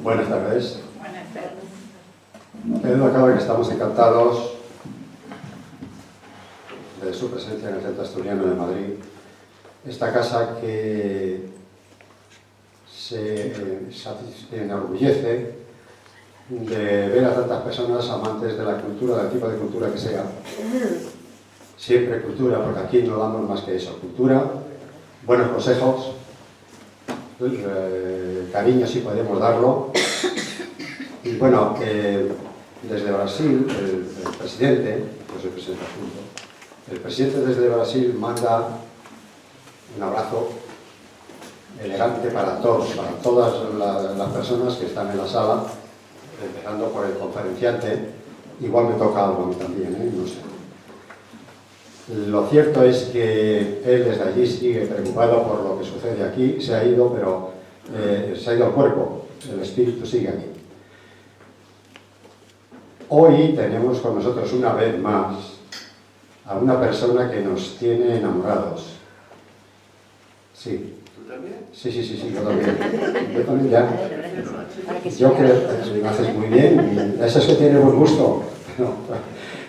Buenas tardes. Buenas tardes. Queda claro que estamos encantados de su presencia en el Centro Asturiano de Madrid. Esta casa que se enorgullece de ver a tantas personas amantes de la cultura, del tipo de cultura que sea. Siempre cultura, porque aquí no damos más que eso, cultura, buenos consejos, cariño si podemos darlo. Y bueno, desde Brasil, el presidente, pues el presidente adjunto, el presidente desde Brasil manda un abrazo elegante para todos, para todas las personas que están en la sala, empezando por el conferenciante. Igual me toca algo a mí también, no sé. Lo cierto es que él desde allí sigue preocupado por lo que sucede aquí. Se ha ido, pero se ha ido el cuerpo, el espíritu sigue aquí. Hoy tenemos con nosotros una vez más a una persona que nos tiene enamorados. Sí. ¿Tú también? Sí, yo también. Yo también ya. Yo creo que lo haces muy bien. Eso es que tiene buen gusto.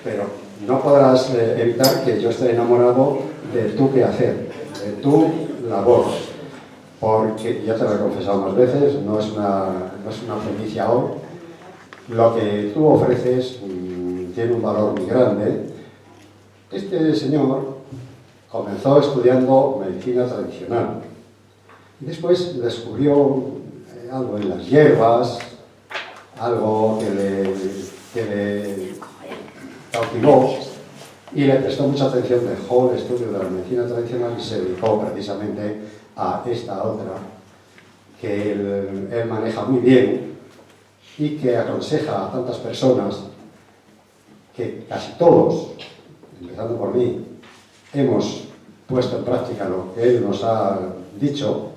Pero no podrás evitar que yo esté enamorado de tu quehacer, de tu labor. Porque, ya te lo he confesado más veces, no es una primicia hoy. Lo que tú ofreces tiene un valor muy grande. Este señor comenzó estudiando medicina tradicional y después descubrió algo en las hierbas, algo que le cautivó y le prestó mucha atención, dejó el estudio de la medicina tradicional y se dedicó precisamente a esta otra que él maneja muy bien y que aconseja a tantas personas que casi todos, empezando por mí, hemos puesto en práctica lo que él nos ha dicho.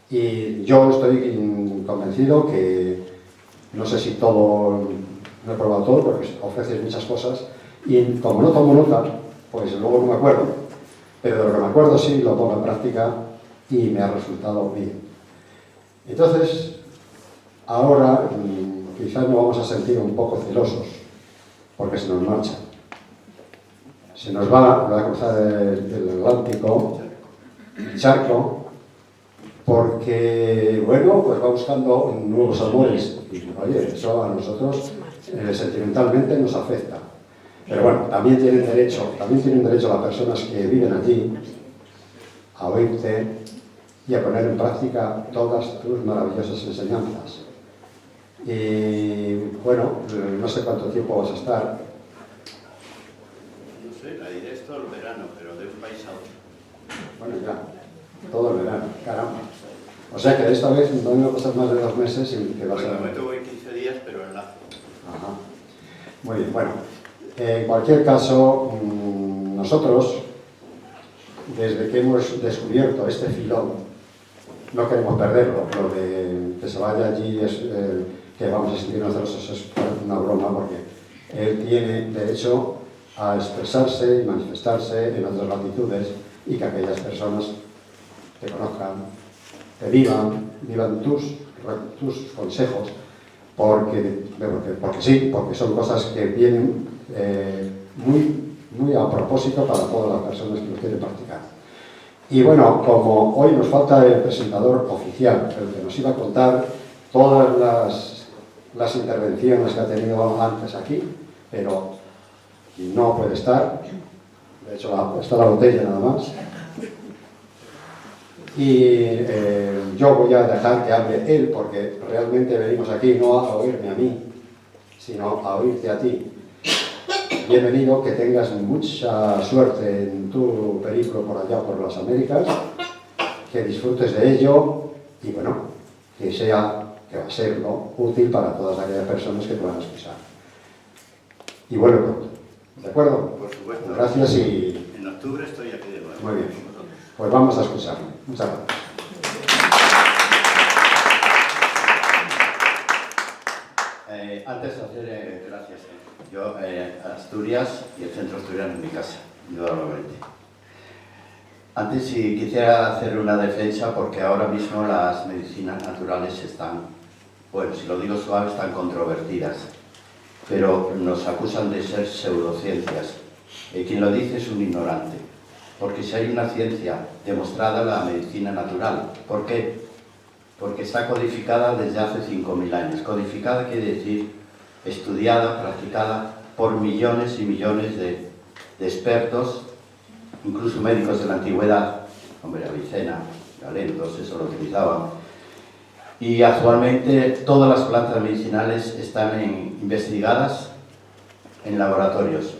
Y yo estoy convencido que, no sé si todo, no he probado todo, porque ofreces muchas cosas, y como no tomo nota, pues luego no me acuerdo. Pero de lo que me acuerdo sí lo pongo en práctica y me ha resultado bien. Entonces, ahora quizás nos vamos a sentir un poco celosos, porque se nos marcha. Se nos va a cruzar el Atlántico, el charco, porque, bueno, pues va buscando nuevos amores. Y, oye, eso a nosotros sentimentalmente nos afecta. Pero bueno, también tienen derecho las personas que viven allí a oírte y a poner en práctica todas tus maravillosas enseñanzas. Y, bueno, no sé cuánto tiempo vas a estar. No sé, la diré todo el verano, pero de un país a otro. Bueno, ya, todo el verano, caramba. O sea que de esta vez no me va a pasar más de 2 meses y que vas a... Bueno, me tuvo en 15 días, pero enlazo. Ajá. Muy bien, bueno. En cualquier caso, nosotros, desde que hemos descubierto este filón, no queremos perderlo. Lo de que se vaya allí, que vamos a sentirnos celosos, es una broma, porque él tiene derecho a expresarse y manifestarse en otras latitudes y que aquellas personas te conozcan, te vivan tus consejos, porque sí, porque son cosas que vienen muy a propósito para todas las personas que lo quieren practicar. Y bueno, como hoy nos falta el presentador oficial, el que nos iba a contar todas las intervenciones que ha tenido antes aquí, pero no puede estar, de hecho está la botella nada más. Y yo voy a dejar que hable él, porque realmente venimos aquí no a oírme a mí, sino a oírte a ti. Bienvenido, que tengas mucha suerte en tu periplo por allá, por las Américas, que disfrutes de ello y bueno, que va a ser útil para todas aquellas personas que te van a escuchar. Y vuelve pronto, ¿de acuerdo? Por supuesto. Gracias y... En octubre estoy aquí de nuevo. Muy bien, pues vamos a escucharlo. Muchas gracias. Antes de hacer gracias, yo Asturias y el Centro Asturiano en mi casa, indudablemente. Antes sí quisiera hacer una defensa porque ahora mismo las medicinas naturales están, bueno, si lo digo suave, están controvertidas, pero nos acusan de ser pseudociencias. Y quien lo dice es un ignorante, porque si hay una ciencia demostrada, la medicina natural. ¿Por qué? Porque está codificada desde hace 5.000 años. Codificada quiere decir estudiada, practicada por millones y millones de expertos, incluso médicos de la antigüedad, hombre, Avicena, Galeno, todos eso lo utilizaban. Y actualmente todas las plantas medicinales están investigadas en laboratorios,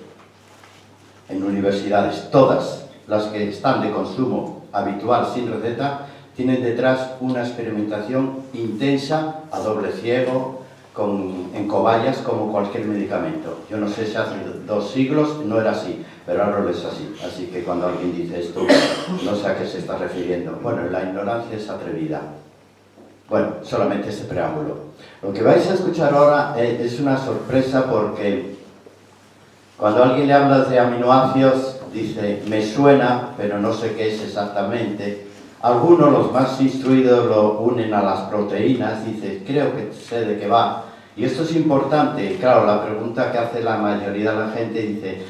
en universidades. Todas las que están de consumo habitual sin receta tienen detrás una experimentación intensa, a doble ciego, en cobayas, como cualquier medicamento. Yo no sé si hace 2 siglos no era así, pero ahora es así. Así que cuando alguien dice esto, no sé a qué se está refiriendo. Bueno, la ignorancia es atrevida. Bueno, solamente este preámbulo. Lo que vais a escuchar ahora es una sorpresa, porque cuando alguien le habla de aminoácidos, dice, me suena, pero no sé qué es exactamente. Algunos, los más instruidos, lo unen a las proteínas, dice, creo que sé de qué va. Y esto es importante. Claro, la pregunta que hace la mayoría de la gente dice,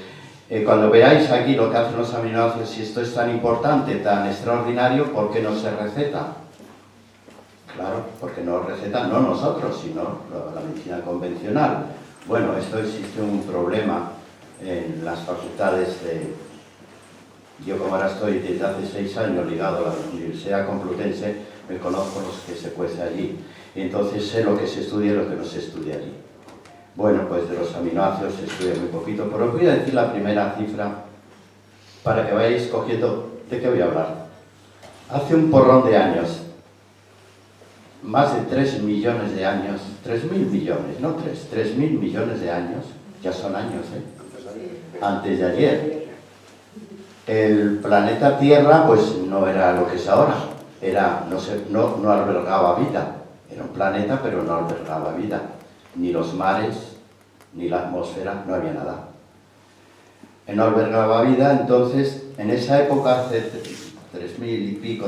cuando veáis aquí lo que hacen los aminoácidos, si esto es tan importante, tan extraordinario, ¿por qué no se receta? Claro, porque no recetan, no nosotros, sino la medicina convencional. Bueno, esto existe un problema en las facultades de... Yo, como ahora estoy desde hace 6 años ligado a la Universidad Complutense, me conozco los que se cuece allí. Y entonces sé lo que se estudia y lo que no se estudia allí. Bueno, pues de los aminoácidos se estudia muy poquito, pero os voy a decir la primera cifra para que vayáis cogiendo de qué voy a hablar. Hace un porrón de años, más de 3 millones de años, 3.000 millones, no 3.000 millones de años, ya son años, antes de ayer. El planeta Tierra pues no era lo que es ahora, no albergaba vida, era un planeta pero no albergaba vida, ni los mares, ni la atmósfera, no había nada. No albergaba vida. Entonces, en esa época, hace 3.000 y pico,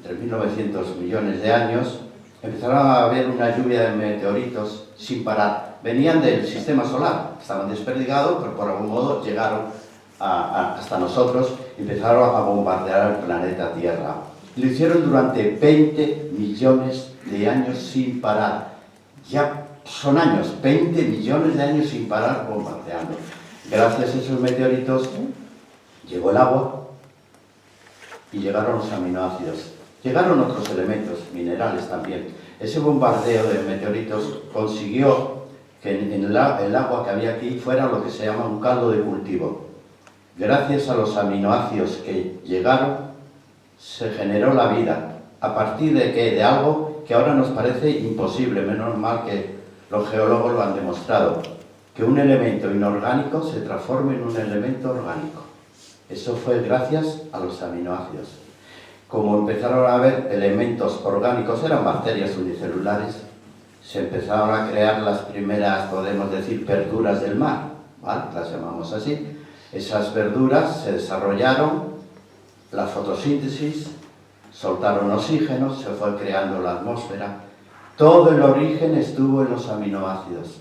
3.900 millones de años, empezaron a haber una lluvia de meteoritos sin parar. Venían del sistema solar, estaban desperdigados, pero por algún modo llegaron hasta nosotros y empezaron a bombardear el planeta Tierra. Lo hicieron durante 20 millones de años sin parar. Ya son años, 20 millones de años sin parar bombardeando. Gracias a esos meteoritos llegó el agua y llegaron los aminoácidos. Llegaron otros elementos, minerales también. Ese bombardeo de meteoritos consiguió que el agua que había aquí fuera lo que se llama un caldo de cultivo. Gracias a los aminoácidos que llegaron, se generó la vida. ¿A partir de qué? De algo que ahora nos parece imposible, menos mal que los geólogos lo han demostrado, que un elemento inorgánico se transforme en un elemento orgánico. Eso fue gracias a los aminoácidos. Como empezaron a haber elementos orgánicos, eran bacterias unicelulares, se empezaron a crear las primeras, podemos decir, verduras del mar, ¿vale? Las llamamos así. Esas verduras se desarrollaron, la fotosíntesis, soltaron oxígeno, se fue creando la atmósfera. Todo el origen estuvo en los aminoácidos.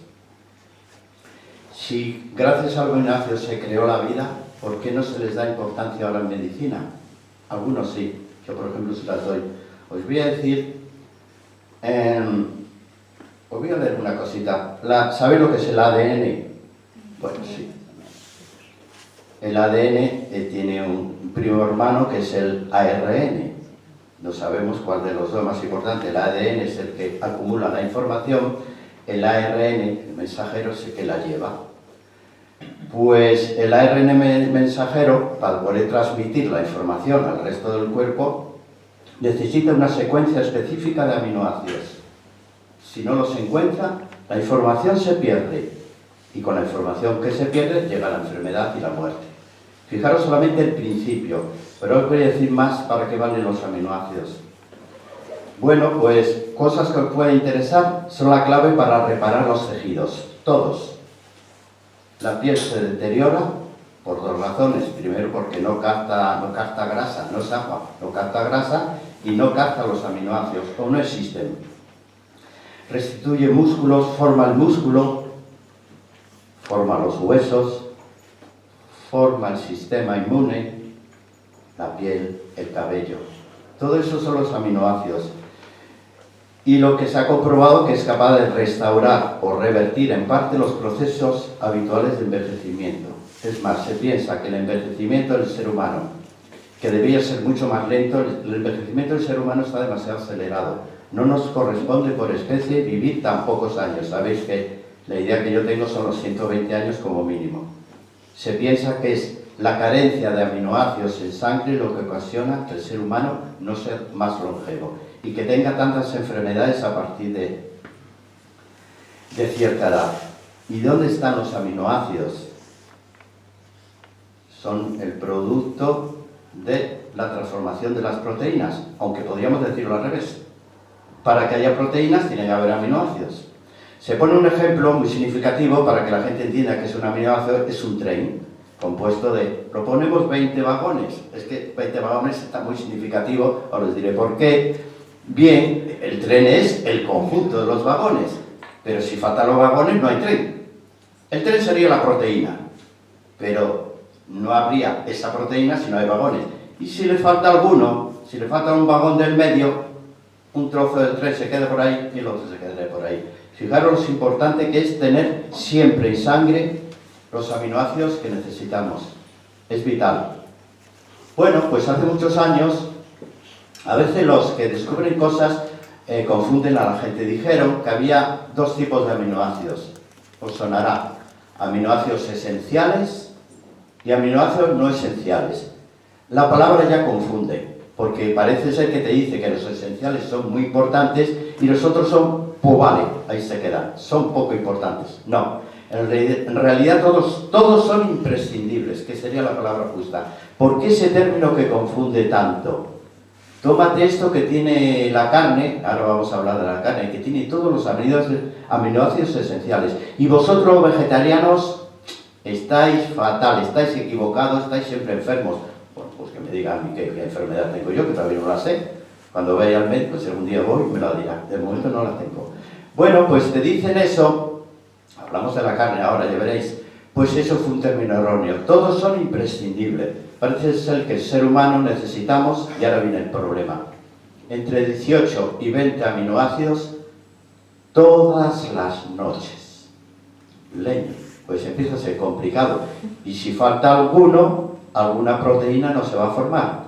Si gracias a los aminoácidos se creó la vida, ¿por qué no se les da importancia ahora en medicina? Algunos sí, yo por ejemplo se las doy. Os voy a decir, os voy a leer una cosita. ¿Sabéis lo que es el ADN? Bueno, sí. El ADN tiene un primo hermano que es el ARN. No sabemos cuál de los dos es más importante. El ADN es el que acumula la información, el ARN, el mensajero, es el que la lleva. Pues el ARN mensajero, para poder transmitir la información al resto del cuerpo, necesita una secuencia específica de aminoácidos. Si no los encuentra, la información se pierde. Y con la información que se pierde, llega la enfermedad y la muerte. Fijaros solamente el principio, pero os voy a decir más para qué valen los aminoácidos. Bueno, pues cosas que os pueden interesar son la clave para reparar los tejidos, todos. La piel se deteriora por dos razones. Primero, porque no capta grasa, no es agua, no capta grasa y no capta los aminoácidos, o no existen. Restituye músculos, forma el músculo, forma los huesos, forma el sistema inmune, la piel, el cabello. Todo eso son los aminoácidos. Y lo que se ha comprobado que es capaz de restaurar o revertir en parte los procesos habituales de envejecimiento. Es más, se piensa que el envejecimiento del ser humano, que debía ser mucho más lento, el envejecimiento del ser humano está demasiado acelerado. No nos corresponde por especie vivir tan pocos años. Sabéis que la idea que yo tengo son los 120 años como mínimo. Se piensa que es la carencia de aminoácidos en sangre lo que ocasiona que el ser humano no sea más longevo y que tenga tantas enfermedades a partir de cierta edad. ¿Y dónde están los aminoácidos? Son el producto de la transformación de las proteínas, aunque podríamos decirlo al revés. Para que haya proteínas tiene que haber aminoácidos. Se pone un ejemplo muy significativo para que la gente entienda que es un aminoácido, es un tren compuesto de, proponemos 20 vagones. Es que 20 vagones está muy significativo, ahora les diré por qué. Bien, el tren es el conjunto de los vagones, pero si faltan los vagones no hay tren. El tren sería la proteína, pero no habría esa proteína si no hay vagones. Y si le falta alguno, si le falta un vagón del medio, un trozo del tren se queda por ahí y el otro se quedaría por ahí. Fijaros lo importante que es tener siempre en sangre los aminoácidos que necesitamos. Es vital. Bueno, pues hace muchos años, a veces los que descubren cosas confunden a la gente. Dijeron que había dos tipos de aminoácidos. Os sonará. Aminoácidos esenciales y aminoácidos no esenciales. La palabra ya confunde, porque parece ser que te dice que los esenciales son muy importantes y los otros son, pues vale, ahí se quedan, son poco importantes. No, en realidad todos son imprescindibles, que sería la palabra justa. ¿Por qué ese término que confunde tanto? Tómate esto que tiene la carne, ahora vamos a hablar de la carne, que tiene todos los aminoácidos esenciales. Y vosotros, vegetarianos, estáis fatal, estáis equivocados, estáis siempre enfermos. Bueno, pues que me digan qué enfermedad tengo yo, que todavía no la sé. Cuando vaya al médico, si algún día voy, me la dirá. De momento no la tengo. Bueno, pues te dicen eso, hablamos de la carne ahora, ya veréis, pues eso fue un término erróneo. Todos son imprescindibles. Parece ser que el ser humano necesitamos, y ahora viene el problema, entre 18 y 20 aminoácidos todas las noches. Leño, pues empieza a ser complicado. Y si falta alguno, alguna proteína no se va a formar.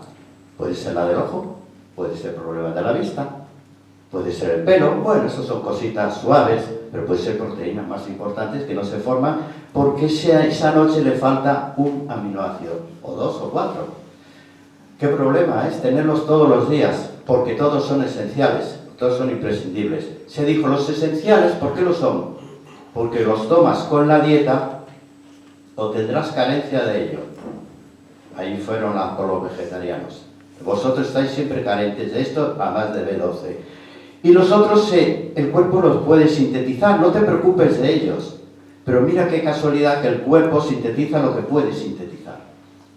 Puede ser la del ojo, puede ser problemas de la vista, puede ser el pelo. Bueno, eso son cositas suaves, pero puede ser proteínas más importantes que no se forman porque esa noche le falta un aminoácido, o dos o cuatro. ¿Qué problema es tenerlos todos los días? Porque todos son esenciales, todos son imprescindibles. Se dijo, los esenciales, ¿por qué lo son? Porque los tomas con la dieta o tendrás carencia de ello. Ahí fueron con los vegetarianos. Vosotros estáis siempre carentes de esto, además de B12. Y los otros, el cuerpo los puede sintetizar, no te preocupes de ellos. Pero mira qué casualidad que el cuerpo sintetiza lo que puede sintetizar.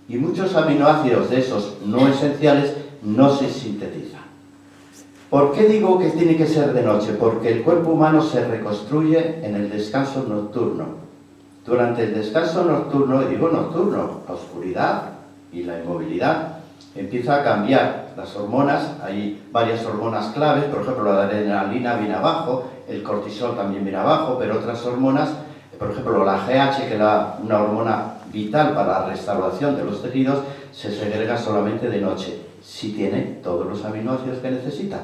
Y muchos aminoácidos de esos no esenciales no se sintetizan. ¿Por qué digo que tiene que ser de noche? Porque el cuerpo humano se reconstruye en el descanso nocturno. Durante el descanso nocturno, y digo nocturno, la oscuridad y la inmovilidad, empieza a cambiar las hormonas. Hay varias hormonas claves, por ejemplo la adrenalina viene abajo, el cortisol también viene abajo, pero otras hormonas, por ejemplo la GH, que es una hormona vital para la restauración de los tejidos, se segrega solamente de noche, si tiene todos los aminoácidos que necesita.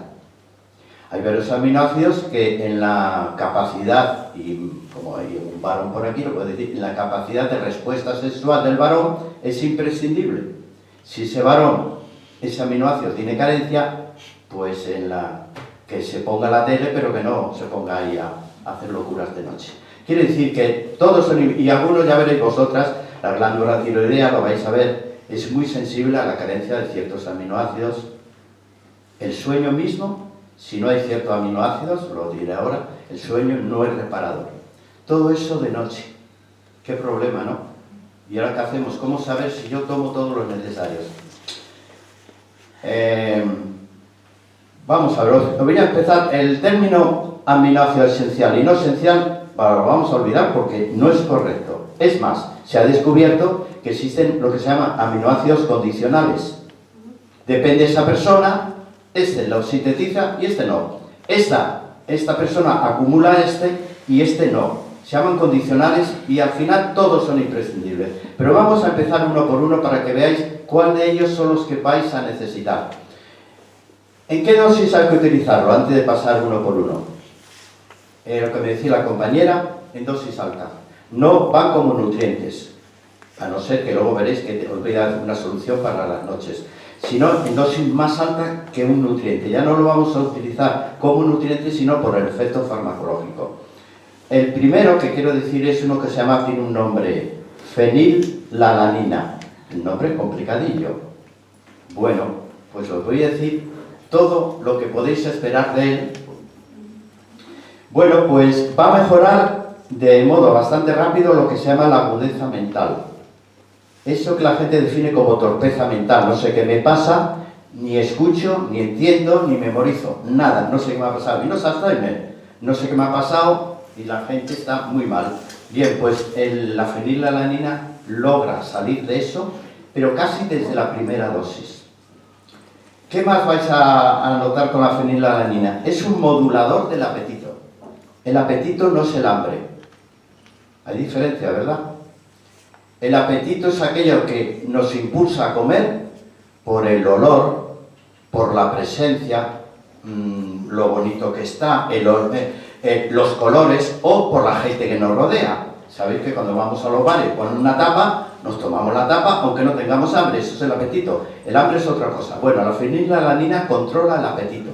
Hay varios aminoácidos que en la capacidad, y como hay un varón por aquí, lo puedo decir, en la capacidad de respuesta sexual del varón es imprescindible. Si ese varón, ese aminoácido tiene carencia, pues que se ponga la tele, pero que no se ponga ahí a hacer locuras de noche. Quiere decir que todos son, y algunos ya veréis vosotras, la glándula tiroidea, lo vais a ver, es muy sensible a la carencia de ciertos aminoácidos. El sueño mismo, si no hay ciertos aminoácidos, lo diré ahora, el sueño no es reparador. Todo eso de noche. Qué problema, ¿no? ¿Y ahora qué hacemos? ¿Cómo saber si yo tomo todos los necesarios? Vamos a ver, os voy a empezar. El término aminoácido esencial y no esencial lo vamos a olvidar porque no es correcto. Es más, se ha descubierto que existen lo que se llama aminoácidos condicionales. Depende de esa persona, este lo sintetiza y este no. Esta persona acumula este y este no. Se llaman condicionales y al final todos son imprescindibles. Pero vamos a empezar uno por uno para que veáis cuál de ellos son los que vais a necesitar. ¿En qué dosis hay que utilizarlo antes de pasar uno por uno? Lo que me decía la compañera, en dosis alta. No van como nutrientes, a no ser que luego veréis que os voy a dar una solución para las noches. Sino en dosis más alta que un nutriente. Ya no lo vamos a utilizar como nutriente, sino por el efecto farmacológico. El primero que quiero decir es uno que se llama, tiene un nombre, fenilalanina. El nombre es complicadillo. Bueno, pues os voy a decir todo lo que podéis esperar de él. Bueno, pues va a mejorar de modo bastante rápido lo que se llama la agudeza mental. Eso que la gente define como torpeza mental. No sé qué me pasa, ni escucho, ni entiendo, ni memorizo. Nada, no sé qué me ha pasado. Y no es Alzheimer. No sé qué me ha pasado y la gente está muy mal. Bien, pues la fenilalanina logra salir de eso, pero casi desde la primera dosis. ¿Qué más vais a notar con la fenilalanina? Es un modulador del apetito. El apetito no es el hambre. Hay diferencia, ¿verdad? El apetito es aquello que nos impulsa a comer por el olor, por la presencia, lo bonito que está, los colores o por la gente que nos rodea. Sabéis que cuando vamos a los bares ponen una tapa, nos tomamos la tapa aunque no tengamos hambre, eso es el apetito. El hambre es otra cosa. Bueno, la fenilalanina controla el apetito.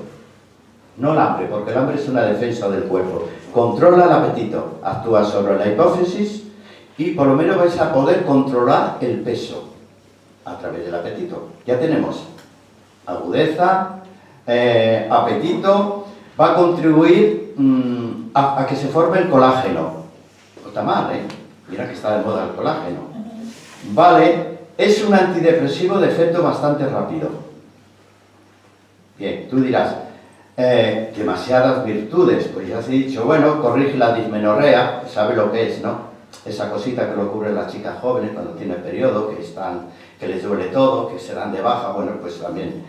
No el hambre, porque el hambre es una defensa del cuerpo. Controla el apetito, actúa sobre la hipófisis y por lo menos vais a poder controlar el peso a través del apetito. Ya tenemos agudeza, apetito, va a contribuir a que se forme el colágeno. No está mal, ¿eh? Mira que está de moda el colágeno. Vale, es un antidepresivo de efecto bastante rápido. Bien, tú dirás, demasiadas virtudes, pues ya os he dicho, bueno, corrige la dismenorrea, sabe lo que es, ¿no? Esa cosita que le ocurre a las chicas jóvenes cuando tienen periodo, que les duele todo, que se dan de baja, bueno, pues también.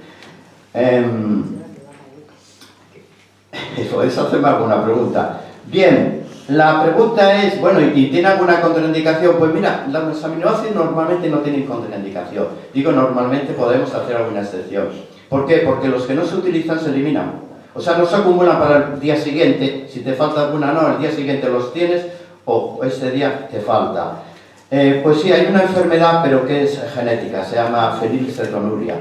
¿Podéis hacerme alguna pregunta? Bien, la pregunta es, bueno, ¿y tiene alguna contraindicación? Pues mira, los aminoácidos normalmente no tienen contraindicación. Digo normalmente, podemos hacer alguna excepción. ¿Por qué? Porque los que no se utilizan se eliminan. O sea, no se acumulan para el día siguiente. Si te falta alguna, no, el día siguiente los tienes o ese día te falta. Pues sí, hay una enfermedad, pero que es genética, se llama fenilcetonuria,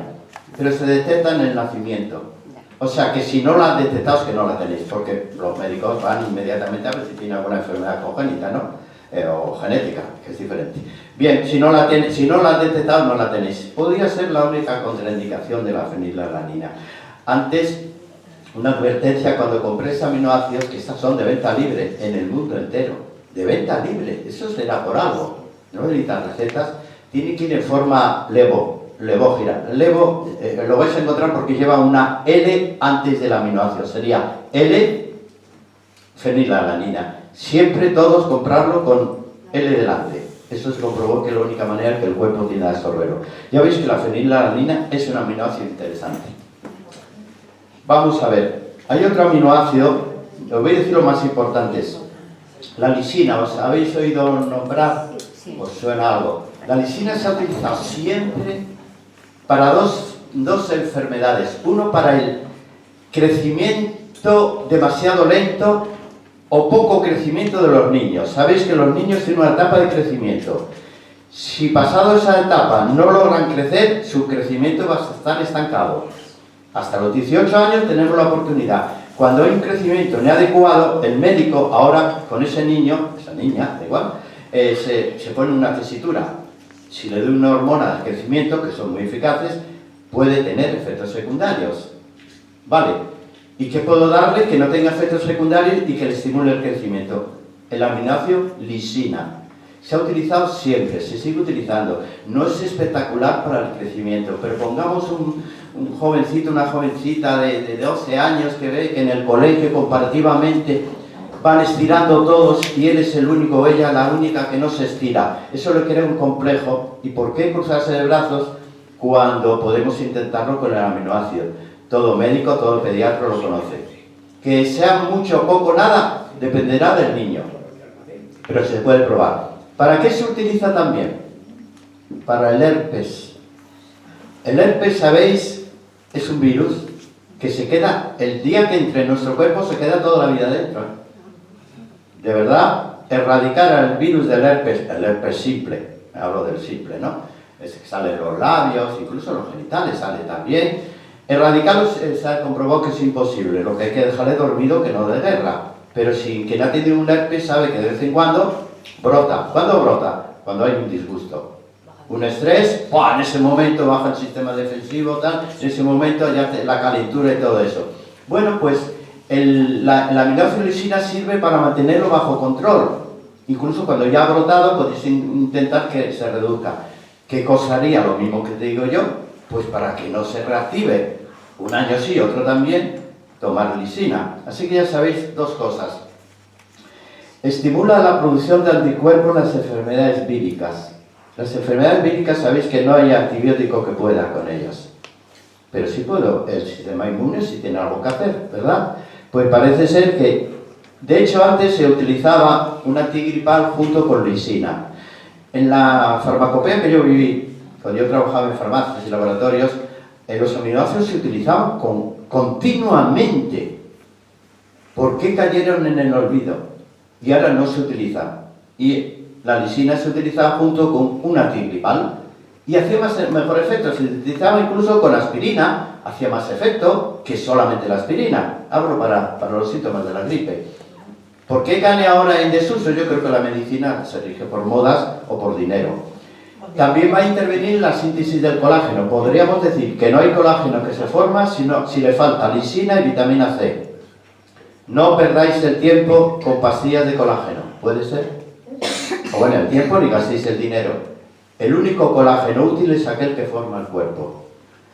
pero se detecta en el nacimiento. O sea, que si no la han detectado es que no la tenéis, porque los médicos van inmediatamente a ver si tiene alguna enfermedad congénita, ¿no? O genética, que es diferente. Bien, si no la han detectado, no la tenéis. Podría ser la única contraindicación de la fenilalanina. Antes, una advertencia, cuando compréis aminoácidos, que estas son de venta libre en el mundo entero. De venta libre, eso será por algo. No necesitan recetas, tiene que ir en forma levógira. Levo lo vais a encontrar porque lleva una L antes del aminoácido. Sería L fenilalanina. Siempre todos comprarlo con L delante. Eso se comprobó que es la única manera que el cuerpo tiene de absorberlo. Ya veis que la fenilalanina es un aminoácido interesante. Vamos a ver. Hay otro aminoácido, os voy a decir los más importantes. La lisina, ¿os habéis oído nombrar? Sí. ¿Os suena algo? La lisina se ha utilizado siempre para dos enfermedades. Uno, para el crecimiento demasiado lento o poco crecimiento de los niños. Sabéis que los niños tienen una etapa de crecimiento. Si pasado esa etapa no logran crecer, su crecimiento va a estar estancado. Hasta los 18 años tenemos la oportunidad. Cuando hay un crecimiento inadecuado, el médico ahora con ese niño, esa niña, da igual, se pone una tesitura. Si le doy una hormona de crecimiento, que son muy eficaces, puede tener efectos secundarios. Vale, ¿y qué puedo darle que no tenga efectos secundarios y que le estimule el crecimiento? El aminoácido lisina. Se ha utilizado siempre, se sigue utilizando. No es espectacular para el crecimiento, pero pongamos un jovencito, una jovencita de 12 años que ve que en el colegio comparativamente van estirando todos y él es el único, ella la única que no se estira. Eso le crea un complejo. ¿Y por qué cruzarse de brazos cuando podemos intentarlo con el aminoácido? Todo médico, todo pediatra lo conoce. Que sea mucho, poco, nada, dependerá del niño, pero se puede probar. ¿Para qué se utiliza también? Para el herpes. El herpes, ¿sabéis? Es un virus que se queda, el día que entre en nuestro cuerpo, se queda toda la vida dentro. De verdad, erradicar el virus del herpes, el herpes simple, hablo del simple, ¿no? Es que sale en los labios, incluso en los genitales sale también. Erradicarlo se ha comprobado que es imposible, lo que hay que dejarle dormido que no de guerra. Pero si quien ha tenido un herpes sabe que de vez en cuando brota. ¿Cuándo brota? Cuando hay un disgusto. Un estrés, ¡buah! En ese momento baja el sistema defensivo, tal, en ese momento ya la calentura y todo eso. Bueno, pues la aminoácido-lisina sirve para mantenerlo bajo control. Incluso cuando ya ha brotado podéis intentar que se reduzca. ¿Qué cosa haría? Lo mismo que te digo yo, pues para que no se reactive un año sí, otro también, tomar lisina. Así que ya sabéis dos cosas. Estimula la producción de anticuerpos en las enfermedades víricas. Las enfermedades víricas sabéis que no hay antibiótico que pueda con ellas. Pero sí puedo, el sistema inmune sí tiene algo que hacer, ¿verdad? Pues parece ser que, de hecho antes se utilizaba un antigripal junto con lisina. En la farmacopea que yo viví, cuando yo trabajaba en farmacias y laboratorios, los aminoácidos se utilizaban continuamente. ¿Por qué cayeron en el olvido? Y ahora no se utilizan. Y la lisina se utilizaba junto con un antigripal y hacía mejor efecto. Se utilizaba incluso con aspirina, hacía más efecto que solamente la aspirina. Hablo para los síntomas de la gripe. ¿Por qué cae ahora en desuso? Yo creo que la medicina se rige por modas o por dinero. También va a intervenir la síntesis del colágeno. Podríamos decir que no hay colágeno que se forma si le falta lisina y vitamina C. No perdáis el tiempo con pastillas de colágeno. ¿Puede ser? O bueno, el tiempo ni gastéis el dinero. El único colágeno útil es aquel que forma el cuerpo.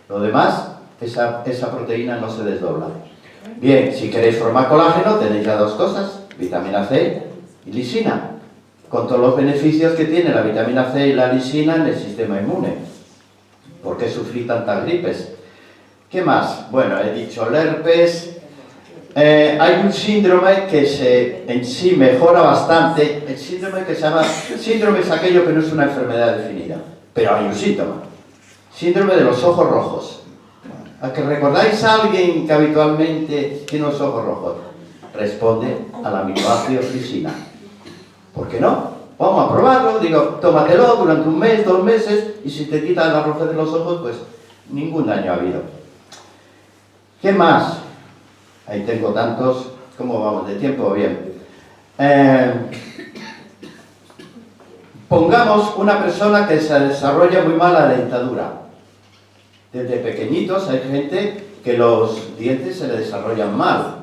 Lo demás, esa proteína no se desdobla. Bien, si queréis formar colágeno, tenéis ya dos cosas, vitamina C y lisina, con todos los beneficios que tiene la vitamina C y la lisina en el sistema inmune. ¿Por qué sufrir tantas gripes? ¿Qué más? Bueno, he dicho el herpes. Hay un síndrome que en sí mejora bastante. El síndrome que se llama... Síndrome es aquello que no es una enfermedad definida, pero hay un síntoma. Síndrome de los ojos rojos. ¿A que recordáis a alguien que habitualmente tiene los ojos rojos? Responde al aminoácido lisina. ¿Por qué no? Vamos a probarlo. Digo, tómatelo durante un mes, 2 meses, y si te quitan la rojez de los ojos, pues ningún daño ha habido. ¿Qué más? Ahí tengo tantos. ¿Cómo vamos de tiempo? Bien. Pongamos una persona que se desarrolla muy mal la dentadura. Desde pequeñitos hay gente que los dientes se le desarrollan mal.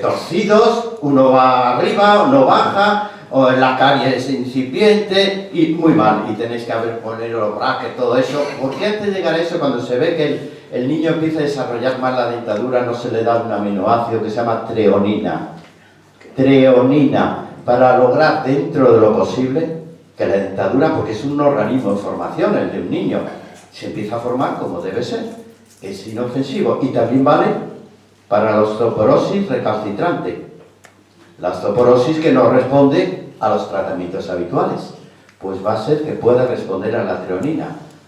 Torcidos, uno va arriba, uno baja, o la caries es incipiente y muy mal. Y tenéis que poner los brackets, todo eso. ¿Por qué antes de llegar a eso, cuando se ve que el niño empieza a desarrollar mal la dentadura, no se le da un aminoácido que se llama treonina? Treonina, para lograr dentro de lo posible que la dentadura, porque es un organismo en formación, el de un niño, se empieza a formar como debe ser. Es inofensivo y también vale para la osteoporosis recalcitrante. La osteoporosis que no responde a los tratamientos habituales, pues va a ser que pueda responder a la treonina.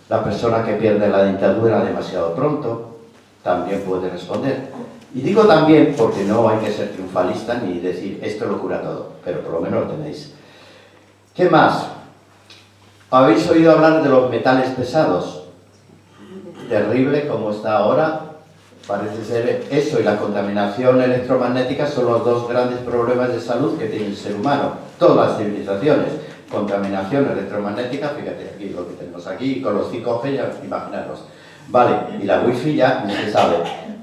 La persona que pierde la dentadura demasiado pronto también puede responder. Y digo también porque no hay que ser triunfalista ni decir esto lo cura todo, pero por lo menos lo tenéis. ¿Qué más? ¿Habéis oído hablar de los metales pesados? Terrible como está ahora. Parece ser eso y la contaminación electromagnética son los dos grandes problemas de salud que tiene el ser humano. Todas las civilizaciones. Contaminación electromagnética, fíjate aquí lo que tenemos aquí, con los 5G ya imaginaros. Vale, y la wifi ya ni se sabe.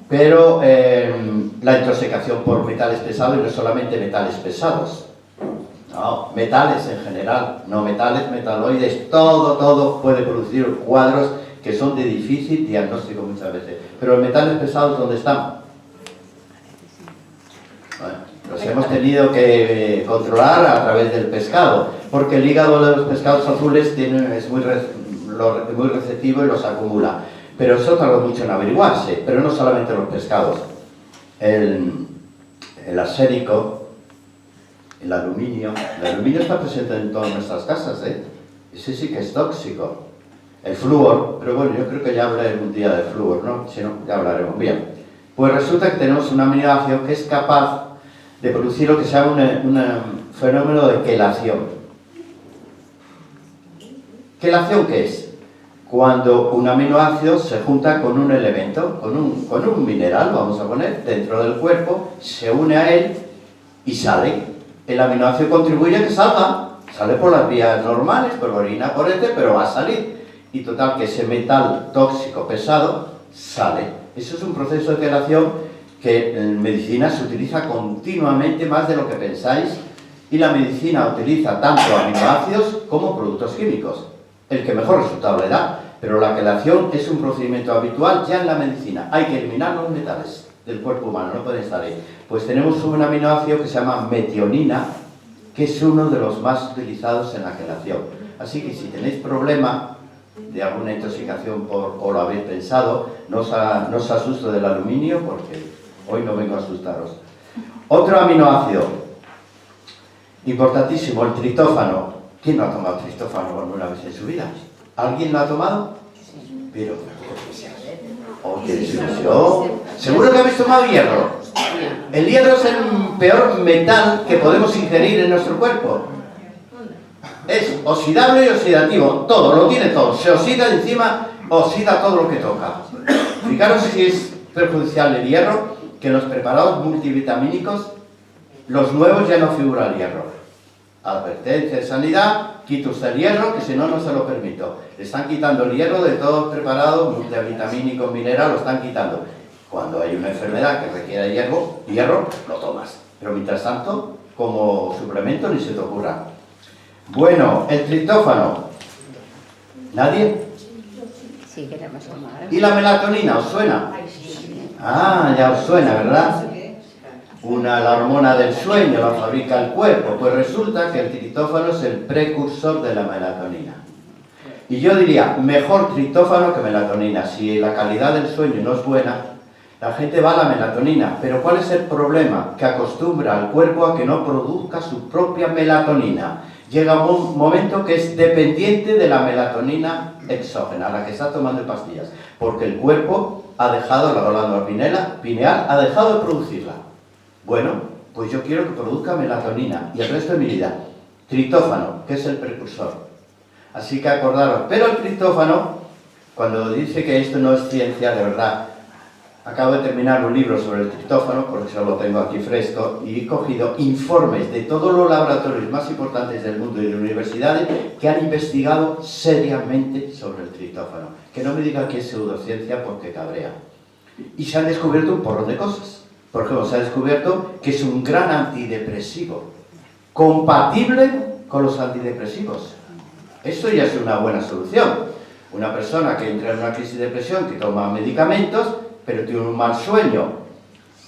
Pero la intoxicación por metales pesados y no solamente metales pesados. No, metales en general, no metales, metaloides, todo puede producir cuadros que son de difícil diagnóstico muchas veces. Pero los metales pesados, ¿dónde están? Bueno, los hemos tenido que controlar a través del pescado, porque el hígado de los pescados azules es muy receptivo y los acumula. Pero eso tarda mucho en averiguarse, pero no solamente los pescados. El arsénico, el aluminio está presente en todas nuestras casas, ¿eh? Ese sí que es tóxico. El flúor, pero bueno, yo creo que ya hablaré un día del flúor, ¿no? Si no, ya hablaremos. Bien, pues resulta que tenemos un aminoácido que es capaz de producir lo que se llama un fenómeno de quelación. ¿Quelación qué es? Cuando un aminoácido se junta con un elemento, con un mineral, vamos a poner, dentro del cuerpo, se une a él y sale. El aminoácido contribuye a que salga, sale por las vías normales, por orina, por éter, pero va a salir. Y total, que ese metal tóxico pesado sale. Eso es un proceso de quelación que en medicina se utiliza continuamente, más de lo que pensáis, y la medicina utiliza tanto aminoácidos como productos químicos, el que mejor resultado le da. Pero la quelación es un procedimiento habitual ya en la medicina. Hay que eliminar los metales del cuerpo humano, no pueden estar ahí. Pues tenemos un aminoácido que se llama metionina, que es uno de los más utilizados en la quelación. Así que si tenéis problema de alguna intoxicación o lo habéis pensado, no os asusto del aluminio, porque hoy no vengo a asustaros. Otro aminoácido importantísimo, el triptófano. ¿Quién no ha tomado triptófano alguna vez en su vida? ¿Alguien lo ha tomado? Pero, ¡oh, qué desilusión! Seguro que habéis tomado hierro. El hierro es el peor metal que podemos ingerir en nuestro cuerpo. Es oxidable y oxidativo, todo, lo tiene todo. Se oxida y encima oxida todo lo que toca. Fijaros si es perjudicial el hierro, que en los preparados multivitamínicos, los nuevos ya no figura el hierro. Advertencia de sanidad, quita usted el hierro, que si no, no se lo permito. Le están quitando el hierro de todos los preparados multivitamínicos, mineral, lo están quitando. Cuando hay una enfermedad que requiere hierro, lo tomas. Pero mientras tanto, como suplemento, ni se te ocurra. Bueno, el triptófano. ¿Nadie? Sí, queremos tomar. ¿Y la melatonina? ¿Os suena? Ah, ya os suena, ¿verdad? La hormona del sueño la fabrica el cuerpo. Pues resulta que el triptófano es el precursor de la melatonina. Y yo diría, mejor triptófano que melatonina. Si la calidad del sueño no es buena, la gente va a la melatonina. Pero ¿cuál es el problema? Que acostumbra al cuerpo a que no produzca su propia melatonina. Llega un momento que es dependiente de la melatonina exógena, la que está tomando en pastillas. Porque el cuerpo ha dejado, la glándula pineal ha dejado de producirla. Bueno, pues yo quiero que produzca melatonina y el resto de mi vida. Triptófano, que es el precursor. Así que acordaros. Pero el triptófano, cuando dice que esto no es ciencia, de verdad, acabo de terminar un libro sobre el triptófano, por eso lo tengo aquí fresco, y he cogido informes de todos los laboratorios más importantes del mundo y de universidades que han investigado seriamente sobre el triptófano. Que no me diga que es pseudociencia porque cabrea. Y se han descubierto un porrón de cosas. Por ejemplo, se ha descubierto que es un gran antidepresivo, compatible con los antidepresivos. Esto ya es una buena solución. Una persona que entra en una crisis de depresión, que toma medicamentos, pero tiene un mal sueño.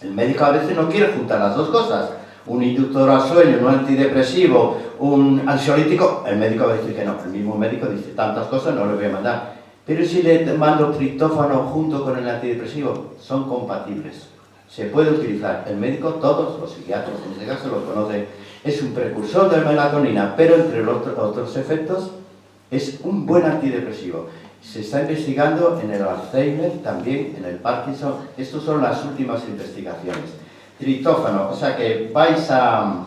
El médico a veces no quiere juntar las dos cosas. Un inductor al sueño, un antidepresivo, un ansiolítico, el médico va a decir que no. El mismo médico dice, tantas cosas no le voy a mandar. Pero si le mando triptófano junto con el antidepresivo, son compatibles. Se puede utilizar. El médico, todos los psiquiatras en este caso lo conocen. Es un precursor de melatonina, pero entre los otros efectos es un buen antidepresivo. Se está investigando en el Alzheimer, también en el Parkinson. Estas son las últimas investigaciones. Triptófano, o sea que vais a...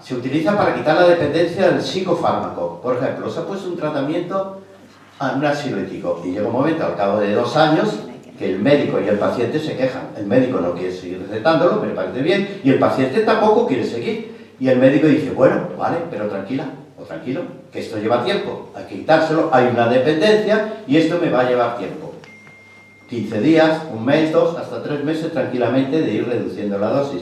se utiliza para quitar la dependencia del psicofármaco. Por ejemplo, os ha puesto un tratamiento, un ansiolítico, y llega un momento, al cabo de 2 años, que el médico y el paciente se quejan. El médico no quiere seguir recetándolo, me parece bien, y el paciente tampoco quiere seguir. Y el médico dice, bueno, vale, pero tranquila, o tranquilo, que esto lleva tiempo, hay que quitárselo, hay una dependencia y esto me va a llevar tiempo. 15 días, 1 mes, 2, hasta 3 meses tranquilamente de ir reduciendo la dosis.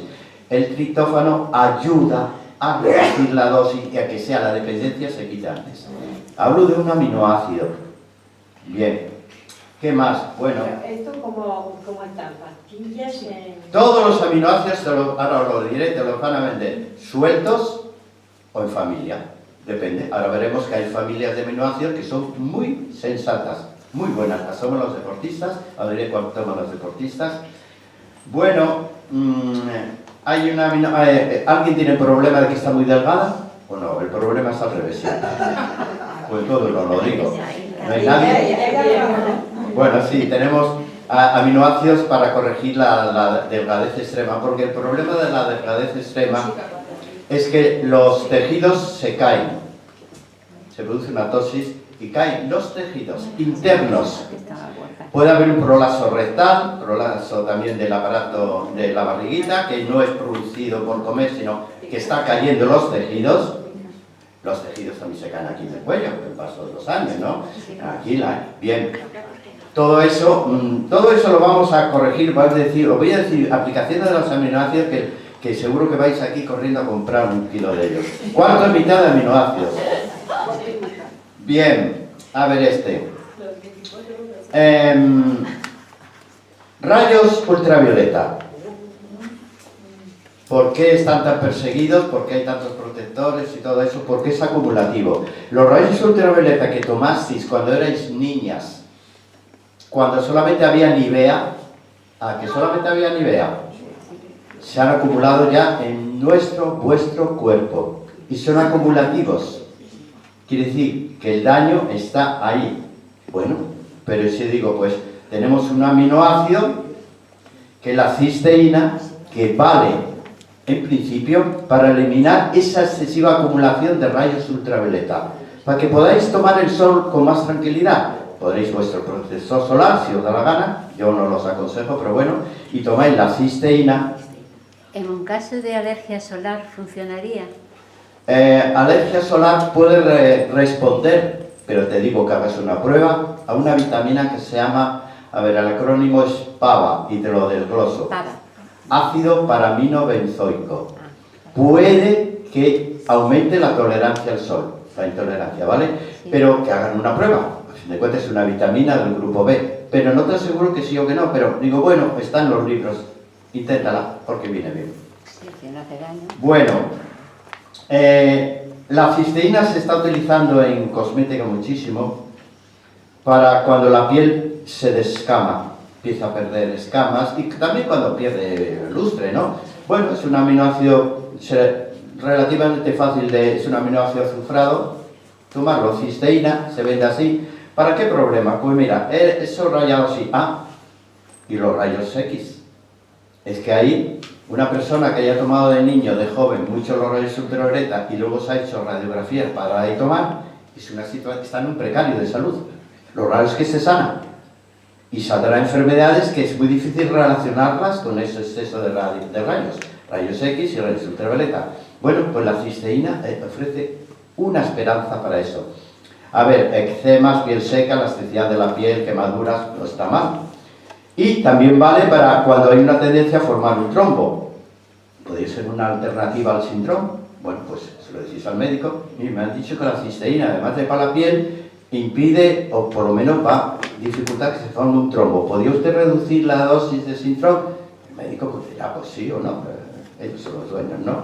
El triptófano ayuda a reducir la dosis y a que sea la dependencia se quite antes. Hablo de un aminoácido. Bien. ¿Qué más? Bueno. ¿Esto cómo están? ¿Pastillas? Todos los aminoácidos, ahora os lo diré, te los van a vender sueltos o en familia. Depende. Ahora veremos que hay familias de aminoácidos que son muy sensatas, muy buenas. Las toman los deportistas. Ahora diré cuánto toman los deportistas. Bueno, hay una ¿alguien tiene problema de que está muy delgada? ¿O no? El problema es al revés. Pues todo no lo digo. ¿No hay nadie? Bueno, sí, tenemos aminoácidos para corregir la delgadez extrema, porque el problema de la delgadez extrema es que los tejidos se caen, se produce una tosis y caen los tejidos internos. Puede haber un prolapso rectal, prolapso también del aparato de la barriguita, que no es producido por comer, sino que está cayendo los tejidos. Los tejidos también se caen aquí en el cuello, con el paso de los años, ¿no? Aquí, bien. Todo eso lo vamos a corregir, os voy a decir aplicaciones de los aminoácidos que seguro que vais aquí corriendo a comprar 1 kilo de ellos. ¿Cuánto es mitad de aminoácidos? Bien, a ver rayos ultravioleta. ¿Por qué están tan perseguidos? ¿Por qué hay tantos protectores y todo eso? Porque es acumulativo. Los rayos ultravioleta que tomasteis cuando erais niñas, cuando solamente había Nivea, que solamente había Nivea, se han acumulado ya en vuestro cuerpo y son acumulativos. Quiere decir que el daño está ahí. Bueno, pero si digo, pues tenemos un aminoácido que es la cisteína, que vale en principio para eliminar esa excesiva acumulación de rayos ultravioleta, para que podáis tomar el sol con más tranquilidad. Podréis vuestro protector solar si os da la gana, yo no los aconsejo, pero bueno, y tomáis la cisteína. En un caso de alergia solar, ¿funcionaría? Alergia solar puede responder, pero te digo que hagas una prueba, a una vitamina que se llama, el acrónimo es PABA, y te lo desgloso. PABA. Ácido paraminobenzoico. Puede que aumente la tolerancia al sol, la intolerancia, ¿vale? Sí. Pero que hagan una prueba. A fin de cuentas es una vitamina del grupo B, pero no te aseguro que sí o que no, pero digo, bueno, está en los libros, inténtala, porque viene bien. Sí, que no hace daño. Bueno, la cisteína se está utilizando en cosmética muchísimo para cuando la piel se descama, empieza a perder escamas y también cuando pierde lustre, ¿no? Bueno, es un aminoácido relativamente fácil es un aminoácido azufrado, tomarlo, cisteína, se vende así. ¿Para qué problema? Pues mira, esos rayos A y los rayos X. Es que ahí, una persona que haya tomado de niño, de joven, muchos los rayos ultravioleta y luego se ha hecho radiografías para ahí tomar, es una situación que está en un precario de salud. Lo raro es que se sana y saldrá enfermedades que es muy difícil relacionarlas con ese exceso de rayos X y rayos ultravioleta. Bueno, pues la cisteína ofrece una esperanza para eso. A ver, eczemas, piel seca, elasticidad de la piel, quemaduras, no está mal. Y también vale para cuando hay una tendencia a formar un trombo. ¿Podría ser una alternativa al síndrome? Bueno, pues se lo decís al médico y me han dicho que la cisteína, además de para la piel, impide, o por lo menos va a dificultar que se forme un trombo. ¿Podría usted reducir la dosis de síndrome? El médico pues dirá, pues sí o no, ellos son los dueños, ¿no?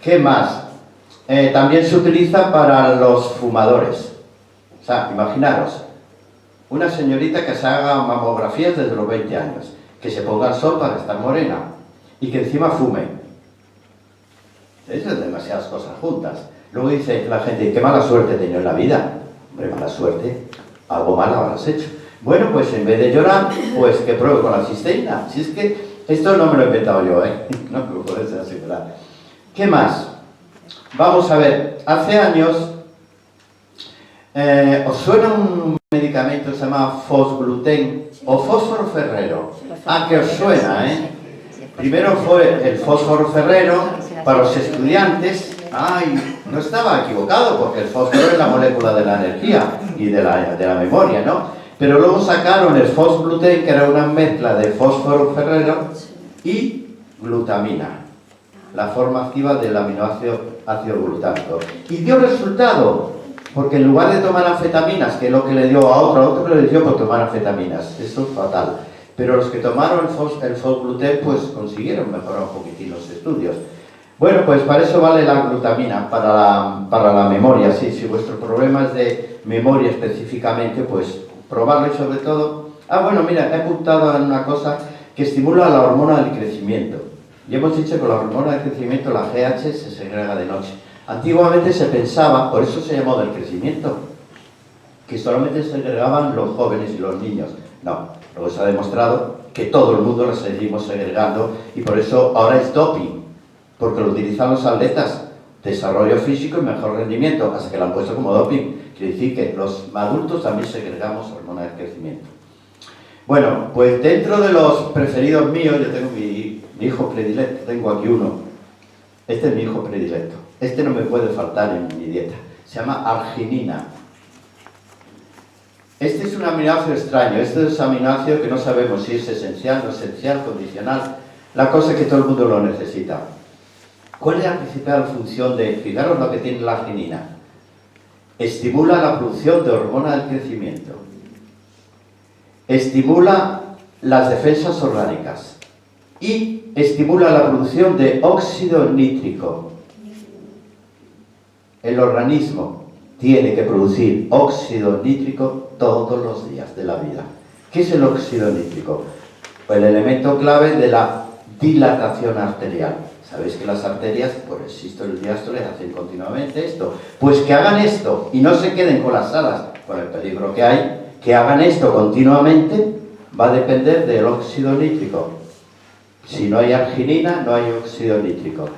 ¿Qué más? También se utiliza para los fumadores. O sea, imaginaros, una señorita que se haga mamografías desde los 20 años, que se ponga al sol para estar morena y que encima fume. Eso es demasiadas cosas juntas. Luego dice la gente, qué mala suerte he tenido en la vida. Hombre, mala suerte, algo mal habrás hecho. Bueno, pues en vez de llorar, pues que pruebe con la cisteína. Si es que esto no me lo he inventado yo, no me lo puedes asegurar. ¿Qué más? Vamos a ver, hace años, ¿os suena un medicamento que se llama fosgluten o fósforo ferrero? Ah, que os suena, Primero fue el fósforo ferrero para los estudiantes. Ay, no estaba equivocado, porque el fósforo es la molécula de la energía y de la memoria, ¿no? Pero luego sacaron el fosgluten, que era una mezcla de fósforo ferrero y glutamina. la forma activa del aminoácido ácido glutámico. Y dio resultado, porque en lugar de tomar anfetaminas, que es lo que le dio a otro le dio por tomar anfetaminas. Eso es fatal. Pero los que tomaron el fosgluten, pues consiguieron mejorar un poquitín los estudios. Bueno, pues para eso vale la glutamina, para la memoria. Sí, si vuestro problema es de memoria específicamente, pues probarlo y sobre todo... Ah, bueno, mira, he apuntado en una cosa que estimula la hormona del crecimiento. Y hemos dicho que la hormona del crecimiento, la GH, se segrega de noche. Antiguamente se pensaba, por eso se llamó del crecimiento, que solamente se segregaban los jóvenes y los niños. No, luego se ha demostrado que todo el mundo lo seguimos segregando y por eso ahora es doping, porque lo utilizan los atletas, desarrollo físico y mejor rendimiento, hasta que lo han puesto como doping. Quiere decir que los adultos también segregamos hormona del crecimiento. Bueno, pues dentro de los preferidos míos, yo tengo mi hijo predilecto, tengo aquí uno. Este es mi hijo predilecto. Este no me puede faltar en mi dieta. Se llama arginina. Este es un aminoácido extraño. Este es un aminoácido que no sabemos si es esencial, no esencial, condicional. La cosa es que todo el mundo lo necesita. ¿Cuál es la principal función de, fijaros lo que tiene la arginina? Estimula la producción de hormona del crecimiento. Estimula las defensas orgánicas. Y estimula la producción de óxido nítrico. El organismo tiene que producir óxido nítrico todos los días de la vida. ¿Qué es el óxido nítrico? Pues el elemento clave de la dilatación arterial. Sabéis que las arterias, por el sístole y el diástole, hacen continuamente esto. Pues que hagan esto y no se queden colapsadas con el peligro que hay, que hagan esto continuamente, va a depender del óxido nítrico. Si no hay arginina, no hay óxido nítrico.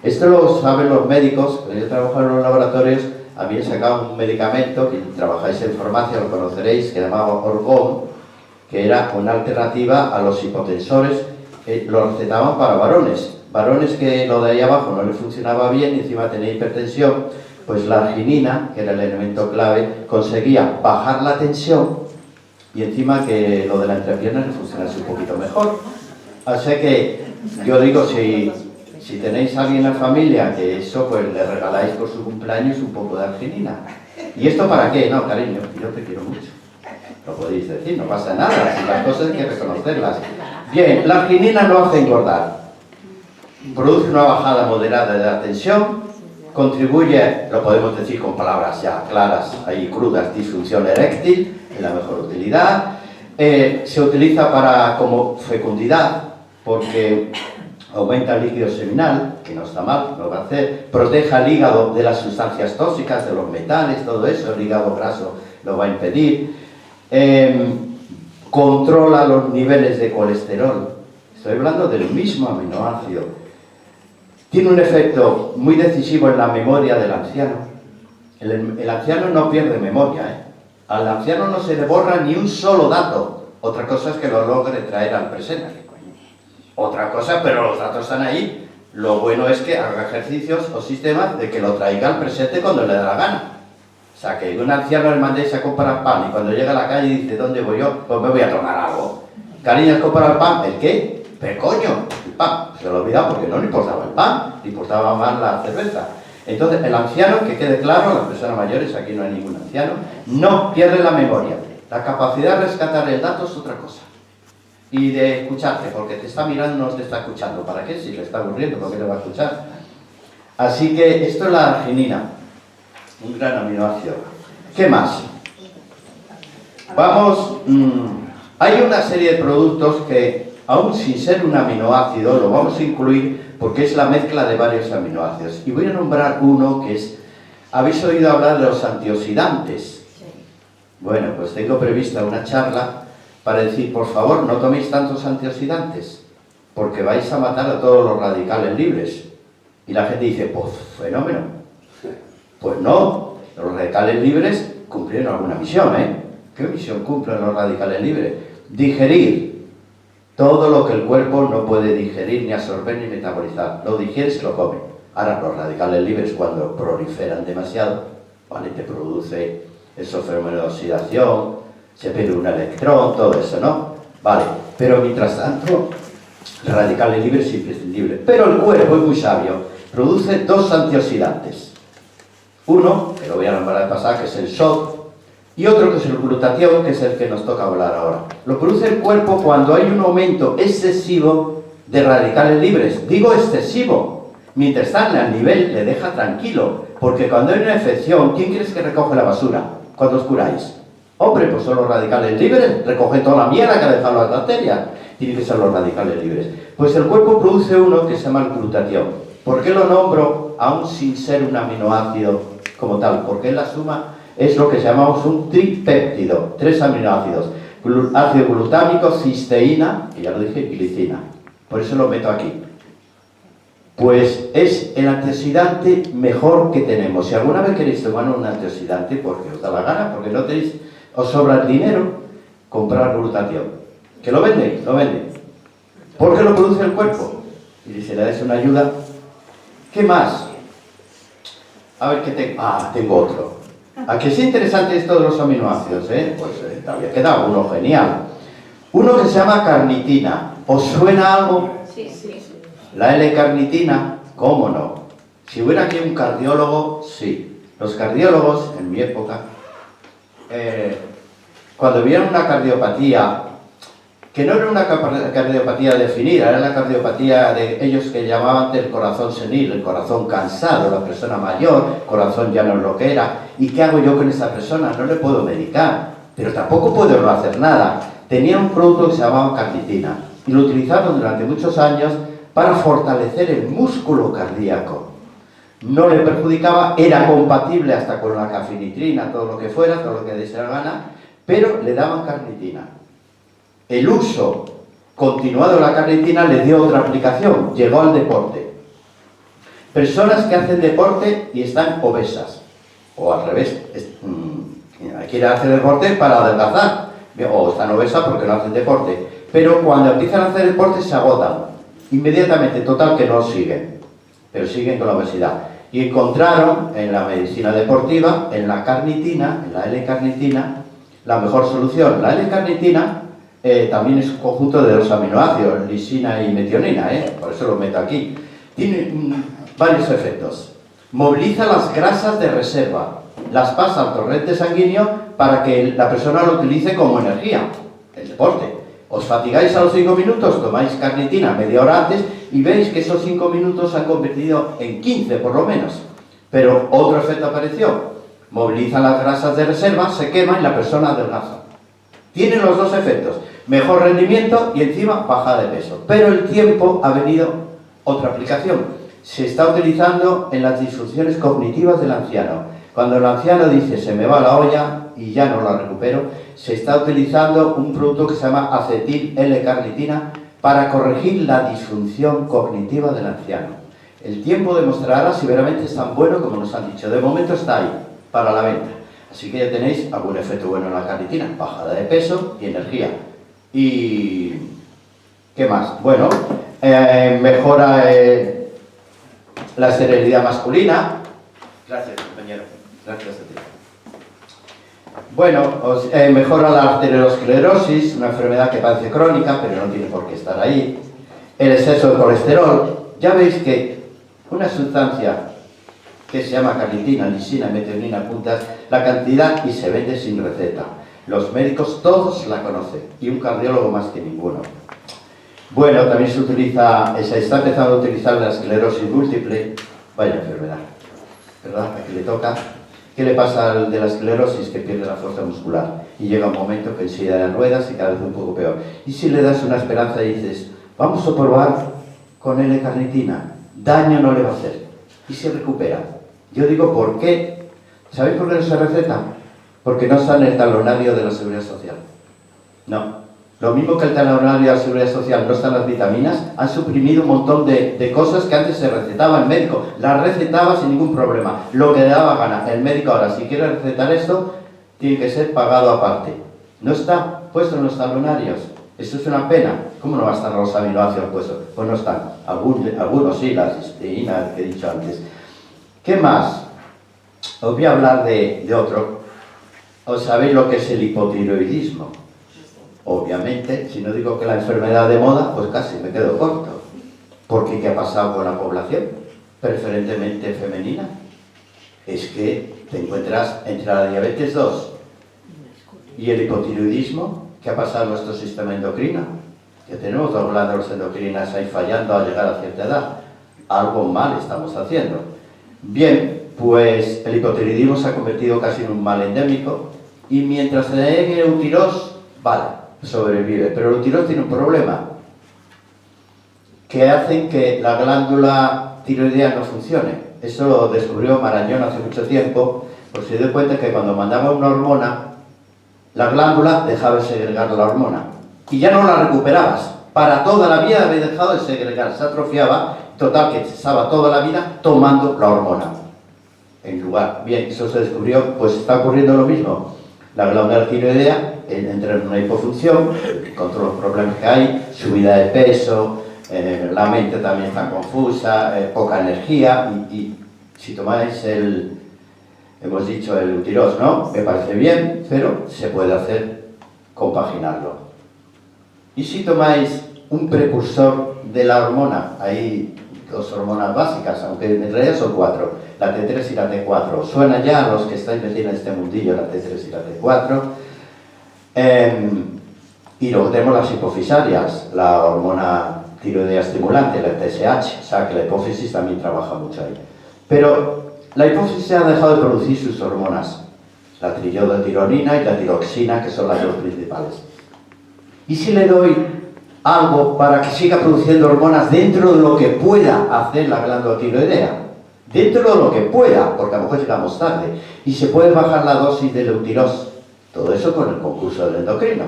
Esto lo saben los médicos. Cuando yo trabajo en los laboratorios, a mí he sacado un medicamento, que trabajáis en farmacia, lo conoceréis, que se llamaba Orgón, que era una alternativa a los hipotensores. Lo recetaban para varones. Varones que lo de ahí abajo no le funcionaba bien y encima tenía hipertensión, pues la arginina, que era el elemento clave, conseguía bajar la tensión y encima que lo de la entrepierna le funcionase un poquito mejor. Así que yo digo, si tenéis a alguien en la familia que eso, pues le regaláis por su cumpleaños un poco de arginina. ¿Y esto para qué? No, cariño, yo te quiero mucho. Lo podéis decir, no pasa nada, si las cosas hay que reconocerlas. Bien, la arginina no hace engordar. Produce una bajada moderada de la tensión, contribuye, lo podemos decir con palabras ya claras, ahí crudas, disfunción eréctil, en la mejor utilidad. Se utiliza como fecundidad, porque aumenta el líquido seminal, que no está mal, lo va a hacer, protege al hígado de las sustancias tóxicas, de los metales, todo eso, el hígado graso lo va a impedir, controla los niveles de colesterol, estoy hablando del mismo aminoácido. Tiene un efecto muy decisivo en la memoria del anciano. El anciano no pierde memoria, ¿eh? Al anciano no se le borra ni un solo dato. Otra cosa es que lo logre traer al presente. Otra cosa, pero los datos están ahí. Lo bueno es que haga ejercicios o sistemas de que lo traiga al presente cuando le da la gana. O sea, que un anciano le mandéis a comprar pan y cuando llega a la calle dice, ¿dónde voy yo? Pues me voy a tomar algo. Cariño, ¿has comprado el pan? ¿El qué? Pero coño, el pan. Se lo olvidaba porque no le importaba el pan, le importaba más la cerveza. Entonces, el anciano, que quede claro, las personas mayores, aquí no hay ningún anciano, no pierde la memoria. La capacidad de rescatar el dato es otra cosa. Y de escucharte, porque te está mirando, no te está escuchando. ¿Para qué? Si le está aburriendo, ¿por qué le va a escuchar? Así que esto es la arginina, un gran aminoácido. ¿Qué más? Vamos, hay una serie de productos que, aún sin ser un aminoácido, lo vamos a incluir porque es la mezcla de varios aminoácidos. Y voy a nombrar uno que es, ¿habéis oído hablar de los antioxidantes? Bueno, pues tengo prevista una charla para decir, por favor, no toméis tantos antioxidantes, porque vais a matar a todos los radicales libres. Y la gente dice, pues fenómeno. Pues no, los radicales libres cumplieron alguna misión, ¿eh? ¿Qué misión cumplen los radicales libres? Digerir todo lo que el cuerpo no puede digerir, ni absorber, ni metabolizar. Lo digiere y se lo come. Ahora, los radicales libres, cuando proliferan demasiado, ¿vale? Te produce esos fenómenos de oxidación, se pierde un electrón, todo eso, ¿no? Vale, pero mientras tanto, radicales libres imprescindibles. Pero el cuerpo es muy sabio, produce dos antioxidantes. Uno, que lo voy a nombrar de pasada, que es el SOD, y otro que es el glutatión, que es el que nos toca hablar ahora. Lo produce el cuerpo cuando hay un aumento excesivo de radicales libres. Digo excesivo. Mientras están al nivel, le deja tranquilo. Porque cuando hay una infección, ¿quién crees que recoge la basura cuando os curáis? Hombre, pues son los radicales libres. Recoge toda la mierda que ha dejado las bacterias. Tienen que ser los radicales libres. Pues el cuerpo produce uno que se llama el glutatión. ¿Por qué lo nombro aún sin ser un aminoácido como tal? Porque en la suma es lo que llamamos un tripéptido, 3 aminoácidos, ácido glutámico, cisteína, que ya lo dije, y glicina. Por eso lo meto aquí. Pues es el antioxidante mejor que tenemos. Si alguna vez queréis tomar un antioxidante, porque os da la gana, porque no tenéis, os sobra el dinero, comprar glutatión. ¿Que lo venden? Lo venden. ¿Por qué lo produce el cuerpo? Y si le dais una ayuda. ¿Qué más? A ver qué tengo. Ah, tengo otro. ¿A que es interesante esto de los aminoácidos? Pues te había quedado uno genial. Uno que se llama carnitina. ¿Os suena algo? Sí, sí. La L-carnitina, ¿cómo no? Si hubiera aquí un cardiólogo, sí. Los cardiólogos, en mi época, cuando vieron una cardiopatía, que no era una cardiopatía definida, era la cardiopatía de ellos que llamaban del corazón senil, el corazón cansado, la persona mayor, corazón ya no es lo que era. ¿Y qué hago yo con esa persona? No le puedo medicar, pero tampoco puedo no hacer nada. Tenía un producto que se llamaba carnitina y lo utilizaron durante muchos años para fortalecer el músculo cardíaco. No le perjudicaba, era compatible hasta con la cafinitrina, todo lo que fuera, todo lo que diese la gana, pero le daban carnitina. El uso continuado de la carnitina le dio otra aplicación, llegó al deporte. Personas que hacen deporte y están obesas, o al revés, quieren hacer deporte para adelgazar, o están obesas porque no hacen deporte, pero cuando empiezan a hacer deporte se agotan. Inmediatamente, total que no siguen, pero siguen con la obesidad. Y encontraron en la medicina deportiva, en la carnitina, en la L-carnitina, la mejor solución. La L-carnitina también es un conjunto de 2 aminoácidos, lisina y metionina, por eso lo meto aquí. Tiene varios efectos. Moviliza las grasas de reserva, las pasa al torrente sanguíneo para que la persona lo utilice como energía, el deporte. Os fatigáis a los 5 minutos, tomáis carnitina media hora antes y veis que esos 5 minutos se han convertido en 15 por lo menos. Pero otro efecto apareció. Movilizan las grasas de reserva, se queman y la persona adelgaza. Tienen los dos efectos. Mejor rendimiento y encima bajada de peso. Pero el tiempo ha venido otra aplicación. Se está utilizando en las disfunciones cognitivas del anciano. Cuando el anciano dice se me va la olla y ya no la recupero, se está utilizando un producto que se llama acetil L-carnitina para corregir la disfunción cognitiva del anciano. El tiempo demostrará si verdaderamente es tan bueno como nos han dicho. De momento está ahí, para la venta. Así que ya tenéis algún efecto bueno en la carnitina, bajada de peso y energía. ¿Y qué más? Bueno, mejora la esterilidad masculina. Gracias, compañero. Gracias a ti. Bueno, mejora la arteriosclerosis, una enfermedad que parece crónica, pero no tiene por qué estar ahí. El exceso de colesterol. Ya veis que una sustancia que se llama carnitina, lisina, metionina, apuntas la cantidad y se vende sin receta. Los médicos todos la conocen y un cardiólogo más que ninguno. Bueno, también se está empezando a utilizar la esclerosis múltiple. Vaya enfermedad, ¿verdad? ¿A qué le toca? ¿Qué le pasa al de la esclerosis? Que pierde la fuerza muscular y llega un momento que en silla de ruedas y cada vez un poco peor. Y si le das una esperanza y dices, vamos a probar con L-carnitina, daño no le va a hacer y se recupera. Yo digo, ¿por qué? ¿Sabéis por qué no se receta? Porque no está en el talonario de la Seguridad Social. No. Lo mismo que el talonario de la Seguridad Social no están las vitaminas, han suprimido un montón de cosas que antes se recetaba el médico. Las recetaba sin ningún problema, lo que le daba gana. El médico ahora, si quiere recetar esto, tiene que ser pagado aparte. No está puesto en los talonarios. Esto es una pena. ¿Cómo no va a estar los aminoácidos puestos? Pues no están. Algunos sí, la cisteína que he dicho antes. ¿Qué más? Os voy a hablar de otro. ¿Os sabéis lo que es el hipotiroidismo? Obviamente, si no digo que la enfermedad de moda, pues casi me quedo corto. Porque ¿qué ha pasado con la población? Preferentemente femenina. Es que te encuentras entre la diabetes 2 y el hipotiroidismo. ¿Qué ha pasado en nuestro sistema endocrino? Que tenemos dos glándulas endocrinas ahí fallando al llegar a cierta edad. Algo mal estamos haciendo. Bien, pues el hipotiroidismo se ha convertido casi en un mal endémico y mientras se le eutirox, vale, sobrevive. Pero el eutirox tiene un problema, que hace que la glándula tiroidea no funcione. Eso lo descubrió Marañón hace mucho tiempo, pues se dio cuenta que cuando mandaba una hormona, la glándula dejaba de segregar la hormona y ya no la recuperabas. Para toda la vida había dejado de segregar, se atrofiaba, total que estaba toda la vida tomando la hormona. En lugar, bien, eso se descubrió, pues está ocurriendo lo mismo. La glándula tiroidea entra en una hipofunción, con todos los problemas que hay, subida de peso, la mente también está confusa, poca energía, y si tomáis hemos dicho el eutirox, ¿no? Me parece bien, pero se puede hacer compaginarlo. Y si tomáis un precursor de la hormona, hay dos hormonas básicas, aunque en realidad son 4, la T3 y la T4. Suena ya a los que estáis metidos en este mundillo, la T3 y la T4. Y luego tenemos las hipofisarias, la hormona tiroidea estimulante, la TSH, o sea que la hipófisis también trabaja mucho ahí. Pero la hipófisis ha dejado de producir sus hormonas, la triiodotironina y la tiroxina, que son las dos principales. ¿Y si le doy algo para que siga produciendo hormonas dentro de lo que pueda hacer la glándula tiroidea? Dentro de lo que pueda, porque a lo mejor llegamos tarde, y se puede bajar la dosis del eutirox. Todo eso con el concurso del endocrino.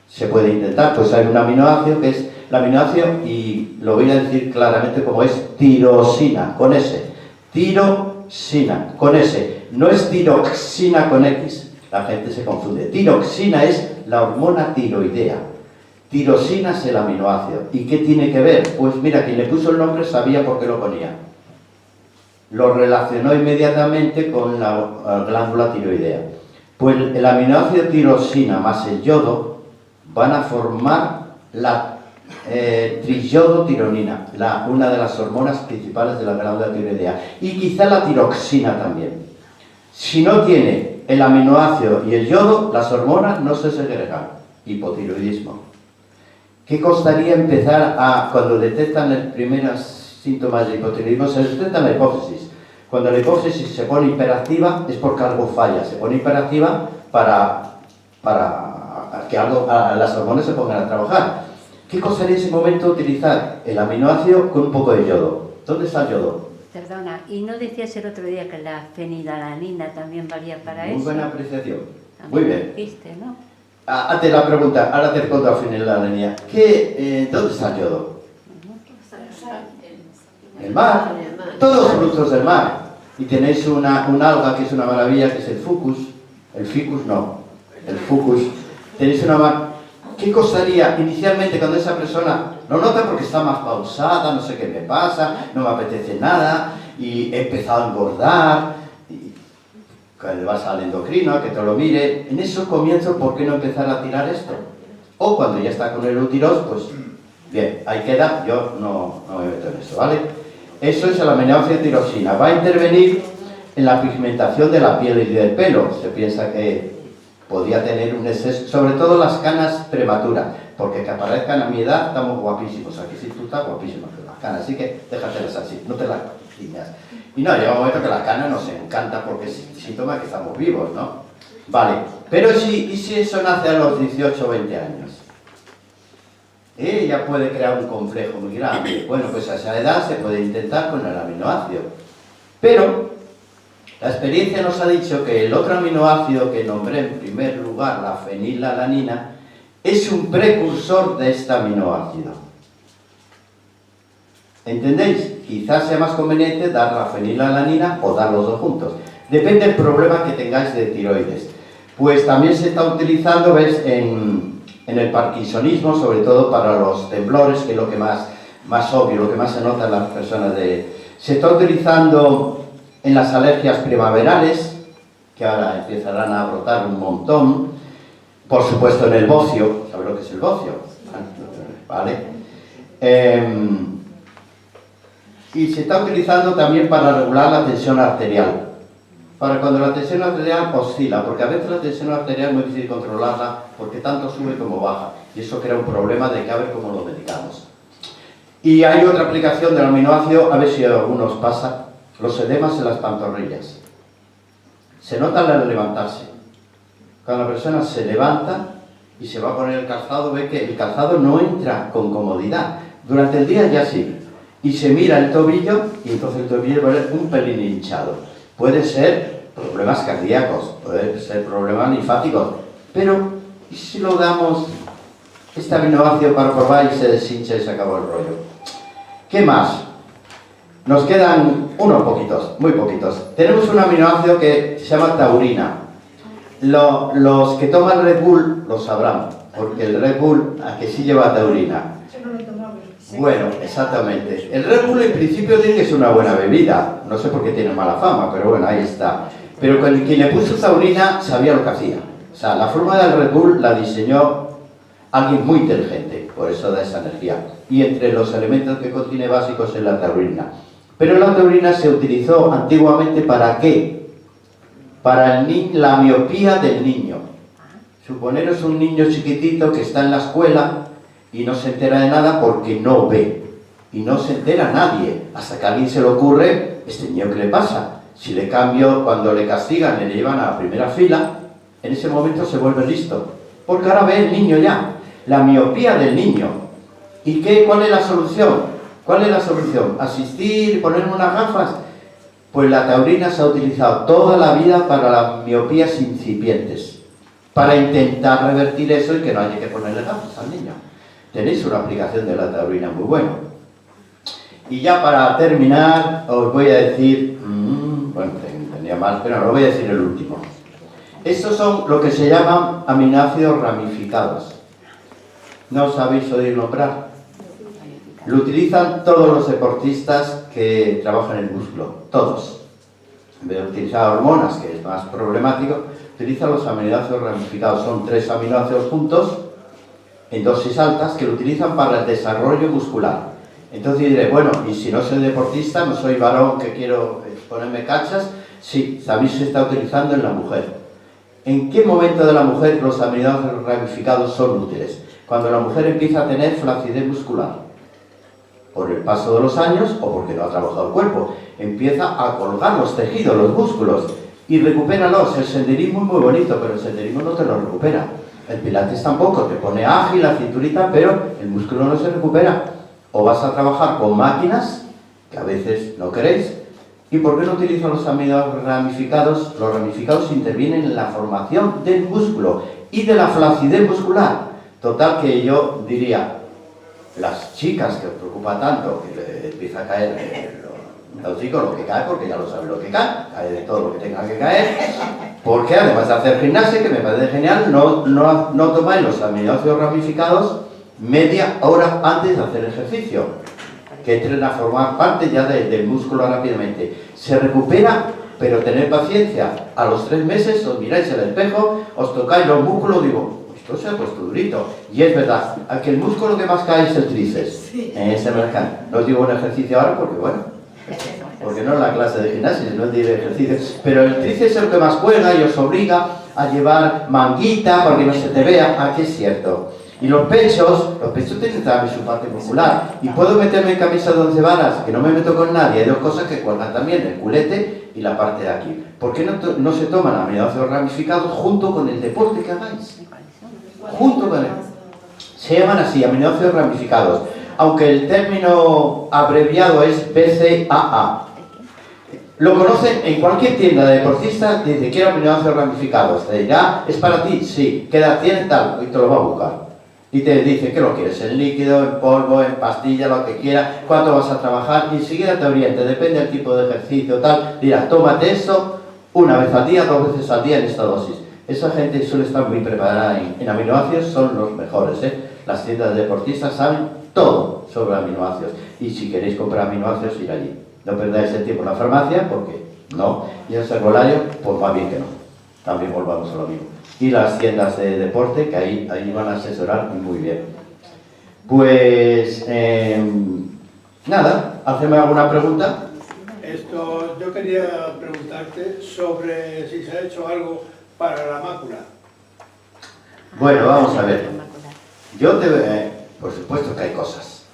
Se puede intentar, pues hay un aminoácido que es el aminoácido, y lo voy a decir claramente como es tirosina, con S. Tirosina, con S. No es tiroxina con X. La gente se confunde. Tiroxina es la hormona tiroidea. Tirosina es el aminoácido. ¿Y qué tiene que ver? Pues mira, quien le puso el nombre sabía por qué lo ponía. Lo relacionó inmediatamente con la glándula tiroidea. Pues el aminoácido tirosina más el yodo van a formar la triiodotironina, una de las hormonas principales de la glándula tiroidea. Y quizá la tiroxina también. Si no tiene el aminoácido y el yodo, las hormonas no se segregan. Hipotiroidismo. ¿Qué costaría empezar a, cuando detectan los primeros síntomas de hipotiroidismo, se detecta la hipófisis? Cuando la hipófisis se pone hiperactiva es porque algo falla, se pone hiperactiva para que las hormonas se pongan a trabajar. ¿Qué costaría en ese momento utilizar el aminoácido con un poco de yodo? ¿Dónde está el yodo? Perdona, ¿y no decías el otro día que la fenilalanina también valía para eso? Muy buena apreciación. También Muy bien. dijiste, ¿no? Hazte la pregunta, ahora te respondo a fenilalanina. ¿Dónde está el yodo? El mar. Todos los frutos del mar. Y tenéis una alga que es una maravilla, que es el fucus. El ficus no. El fucus. Tenéis una... ¿Qué costaría inicialmente cuando esa persona lo nota porque está más pausada, no sé qué me pasa, no me apetece nada, y he empezado a engordar, y cuando vas al endocrino a que te lo mire, en esos comienzos, ¿por qué no empezar a tirar esto? O cuando ya está con el eutirox, pues bien, ahí queda, yo no me meto en eso, ¿vale? Eso es el aminoácido tiroxina. Va a intervenir en la pigmentación de la piel y del pelo. Se piensa que podría tener un exceso, sobre todo las canas prematuras, porque que aparezcan a mi edad estamos guapísimos. Aquí sí tú estás guapísimo con las canas, así que déjatelas así, no te las tiñas. Y no, llega un momento que las canas nos encantan porque es síntoma que estamos vivos, ¿no? Vale, pero ¿y si eso nace a los 18 o 20 años? Ya puede crear un complejo muy grande. Bueno, pues a esa edad se puede intentar con el aminoácido. Pero la experiencia nos ha dicho que el otro aminoácido que nombré en primer lugar, la fenilalanina, es un precursor de este aminoácido. ¿Entendéis? Quizás sea más conveniente dar la fenilalanina o dar los dos juntos. Depende del problema que tengáis de tiroides. Pues también se está utilizando, ¿ves?, en el parkinsonismo, sobre todo para los temblores, que es lo que más obvio, lo que más se nota en las personas Se está utilizando en las alergias primaverales, que ahora empezarán a brotar un montón. Por supuesto en el bocio, ¿sabes lo que es el bocio? ¿Vale? Y se está utilizando también para regular la tensión arterial. Para cuando la tensión arterial oscila, porque a veces la tensión arterial es muy difícil controlarla porque tanto sube como baja. Y eso crea un problema de que a ver cómo lo medicamos. Y hay otra aplicación del aminoácido, a ver si a algunos pasa, los edemas en las pantorrillas. Se nota al levantarse. Cuando la persona se levanta y se va a poner el calzado, ve que el calzado no entra con comodidad. Durante el día ya sí. Y se mira el tobillo y entonces el tobillo va a ver un pelín hinchado. Puede ser problemas cardíacos, puede ser problemas linfáticos, pero ¿y si lo damos este aminoácido para probar y se deshincha y se acabó el rollo? ¿Qué más? Nos quedan unos poquitos, muy poquitos. Tenemos un aminoácido que se llama taurina. Los que toman Red Bull lo sabrán, porque el Red Bull a que sí lleva taurina. Bueno, exactamente. El Red Bull en principio tiene que ser una buena bebida. No sé por qué tiene mala fama, pero bueno, ahí está. Pero quien le puso taurina sabía lo que hacía. O sea, la fórmula del Red Bull la diseñó alguien muy inteligente, por eso da esa energía. Y entre los elementos que contiene básicos es la taurina. Pero la taurina se utilizó antiguamente ¿para qué? Para la miopía del niño. Suponeros un niño chiquitito que está en la escuela y no se entera de nada porque no ve. Y no se entera nadie. Hasta que a alguien se le ocurre, ¿este niño qué le pasa? Si le cambio, cuando le castigan y le llevan a la primera fila, en ese momento se vuelve listo. Porque ahora ve el niño ya. La miopía del niño. ¿Y cuál es la solución? ¿Cuál es la solución? ¿Asistir, poner unas gafas? Pues la taurina se ha utilizado toda la vida para las miopías incipientes. Para intentar revertir eso y que no haya que ponerle gafas al niño. Tenéis una aplicación de la taurina muy buena. Y ya para terminar, os voy a decir... bueno, tenía más, pero no, lo voy a decir el último. Estos son lo que se llaman aminoácidos ramificados. ¿No os habéis oído nombrar? Lo utilizan todos los deportistas que trabajan el músculo. Todos. En vez de utilizar hormonas, que es más problemático, utilizan los aminoácidos ramificados. Son 3 aminoácidos juntos, en dosis altas, que lo utilizan para el desarrollo muscular. Entonces diré, bueno, y si no soy deportista, no soy varón que quiero ponerme cachas, sí, también se está utilizando en la mujer. ¿En qué momento de la mujer los aminoácidos ramificados son útiles? Cuando la mujer empieza a tener flacidez muscular, por el paso de los años o porque no ha trabajado el cuerpo, empieza a colgar los tejidos, los músculos, y recupéralos. El senderismo es muy bonito, pero el senderismo no te lo recupera. El pilates tampoco, te pone ágil la cinturita, pero el músculo no se recupera. O vas a trabajar con máquinas, que a veces no queréis. ¿Y por qué no utilizan los aminoácidos ramificados? Los ramificados intervienen en la formación del músculo y de la flacidez muscular. Total que yo diría, las chicas que os preocupa tanto, que le empieza a caer los chicos lo que cae, porque ya lo saben lo que cae de todo lo que tenga que caer, porque además de hacer gimnasia, que me parece genial, no tomáis los aminoácidos ramificados media hora antes de hacer ejercicio, que entren a formar parte ya del músculo rápidamente. Se recupera, pero tened paciencia. A los 3 meses os miráis en el espejo, os tocáis los músculos, digo, esto se ha puesto durito. Y es verdad, que el músculo que más cae es el tríceps. No os digo un ejercicio ahora porque, bueno, porque no es la clase de gimnasia, no es de ejercicio. Pero el tríceps es el que más cuelga y os obliga a llevar manguita para que no se te vea. Aquí es cierto. Y los pechos tienen también su parte muscular. Y puedo meterme en camisa de 11 varas, que no me meto con nadie. Hay 2 cosas que cuelgan también, el culete y la parte de aquí. ¿Por qué no se toman aminoácidos ramificados junto con el deporte que hagáis? Junto con él. Se llaman así, aminoácidos ramificados. Aunque el término abreviado es BCAA. Lo conocen en cualquier tienda de deportistas, dice, quiero aminoácidos ramificados. Te dirá, ¿es para ti? Sí. ¿Qué edad tienes? Tal. Y te lo va a buscar. Y te dice, ¿qué lo quieres? ¿En líquido, en polvo, en pastilla, lo que quieras? ¿Cuánto vas a trabajar? Y enseguida te orienta, depende del tipo de ejercicio, tal. Dirá, tómate esto una vez al día, 2 veces al día en esta dosis. Esa gente suele estar muy preparada en aminoácidos, son los mejores, ¿eh? Las tiendas de deportistas saben todo sobre aminoácidos. Y si queréis comprar aminoácidos, ir allí. No perdáis el tiempo en la farmacia, porque no. Y en el herbolario, pues va bien que no. también volvamos a lo mismo. Y las tiendas de deporte, que ahí van a asesorar muy bien. Pues, nada, ¿haceme alguna pregunta? Yo quería preguntarte sobre si se ha hecho algo para la mácula. Bueno, vamos a ver. Por supuesto que hay cosas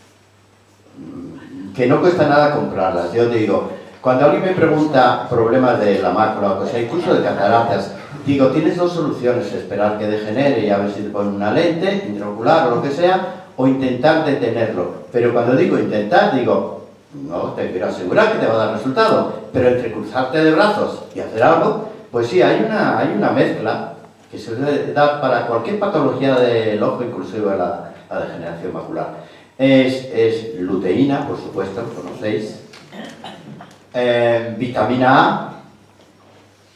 que no cuesta nada comprarlas. Yo digo, cuando alguien me pregunta problemas de la mácula o sea, incluso de cataratas, digo, tienes dos soluciones: esperar que degenere y a ver si te ponen una lente intraocular o lo que sea, o intentar detenerlo. Pero cuando digo intentar, digo, no te quiero asegurar que te va a dar resultado, pero entre cruzarte de brazos y hacer algo, pues sí, hay una mezcla que se debe dar para cualquier patología del ojo, inclusive la degeneración macular. Es luteína, por supuesto, conocéis, vitamina A,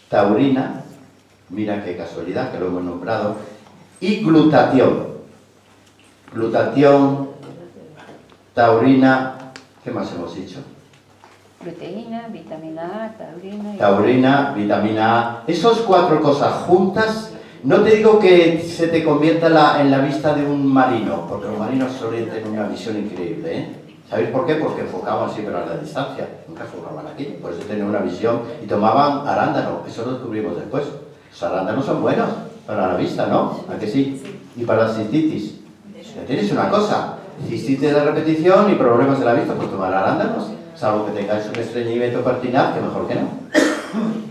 taurina, mira qué casualidad que lo hemos nombrado, y glutatión. Glutatión, taurina, ¿qué más hemos dicho? Proteína, vitamina A, taurina... Taurina, vitamina A. Esas 4 cosas juntas, no te digo que se te convierta en la vista de un marino, porque los marinos suelen tener una visión increíble, ¿eh? ¿Sabéis por qué? Porque enfocaban siempre a la distancia, nunca enfocaban aquí, por eso tenían una visión y tomaban arándano, eso lo descubrimos después. Los arándanos son buenos para la vista, ¿no? ¿A que sí? Y para la cistitis. Ya tienes una cosa, cistitis de repetición y problemas de la vista, pues tomar arándanos, salvo que tengáis un estreñimiento pertinaz, que mejor que no.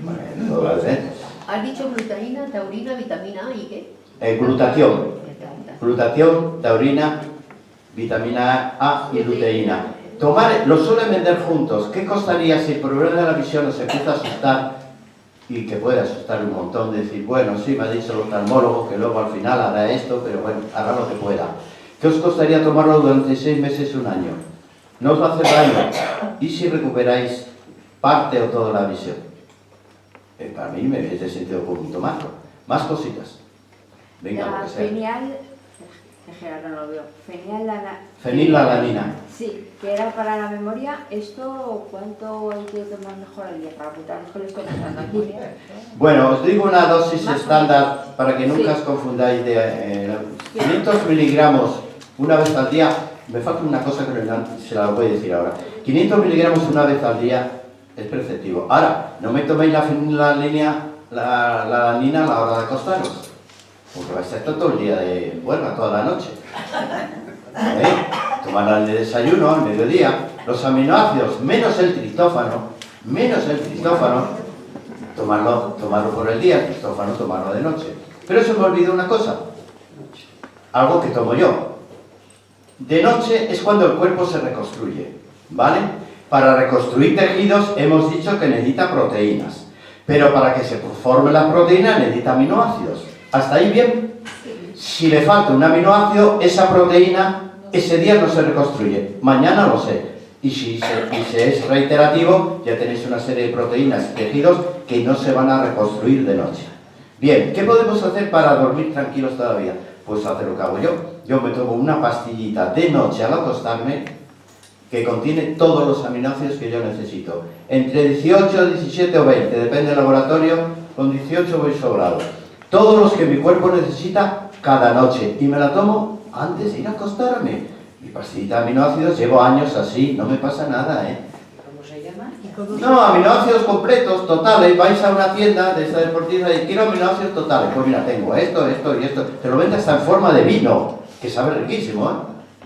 Bueno, todo va bien. Has dicho glutaína, taurina, vitamina A y qué? Glutatión. Glutatión, taurina, vitamina A y luteína. Lo suelen vender juntos. ¿Qué costaría si el problema de la visión os empieza a asustar? Y que puede asustar un montón, de decir, bueno, sí, me ha dicho el oftalmólogo que luego al final hará esto, pero bueno, hará lo que pueda. ¿Qué os costaría tomarlo durante 6 meses, 1 año? No os va a hacer daño. ¿Y si recuperáis parte o toda la visión? Para mí me es de sentido común tomarlo. Más cositas. Venga, lo que sea. Fenilalanina. Sí, que era para la memoria. ¿Esto cuánto hay que tomar mejor al día? Para apuntar los que le estoy pasando aquí. Bueno, os digo una dosis Más estándar para que nunca os confundáis. 500 miligramos una vez al día. Me falta una cosa que se la voy a decir ahora. 500 miligramos una vez al día es preceptivo. Ahora, no me toméis la fenilalanina a la hora de acostaros, porque vais a estar todo el día de huelga, toda la noche. Tomarla en el desayuno, al mediodía. Los aminoácidos, menos el tristófano, tomarlo por el día, el tristófano tomarlo de noche. Pero se me olvidó una cosa, algo que tomo yo. De noche es cuando el cuerpo se reconstruye, ¿vale? Para reconstruir tejidos hemos dicho que necesita proteínas, pero para que se formen las proteínas necesita aminoácidos. ¿Hasta ahí bien? Si le falta un aminoácido, esa proteína ese día no se reconstruye, mañana lo sé. Y si es reiterativo, ya tenéis una serie de proteínas y tejidos que no se van a reconstruir de noche. Bien, ¿qué podemos hacer para dormir tranquilos todavía? Pues hacer lo que hago yo. Yo me tomo una pastillita de noche al acostarme que contiene todos los aminoácidos que yo necesito. Entre 18, 17 o 20, depende del laboratorio, con 18 voy sobrado. Todos los que mi cuerpo necesita cada noche. Y me la tomo antes de ir a acostarme. Mi pastillita de aminoácidos, llevo años así, no me pasa nada, ¿eh? ¿Cómo se llama? No, aminoácidos completos, totales. Vais a una tienda de esta deportiva y quiero aminoácidos totales. Pues mira, tengo esto, esto y esto. Te lo vende hasta en forma de vino, que sabe riquísimo, ¿eh?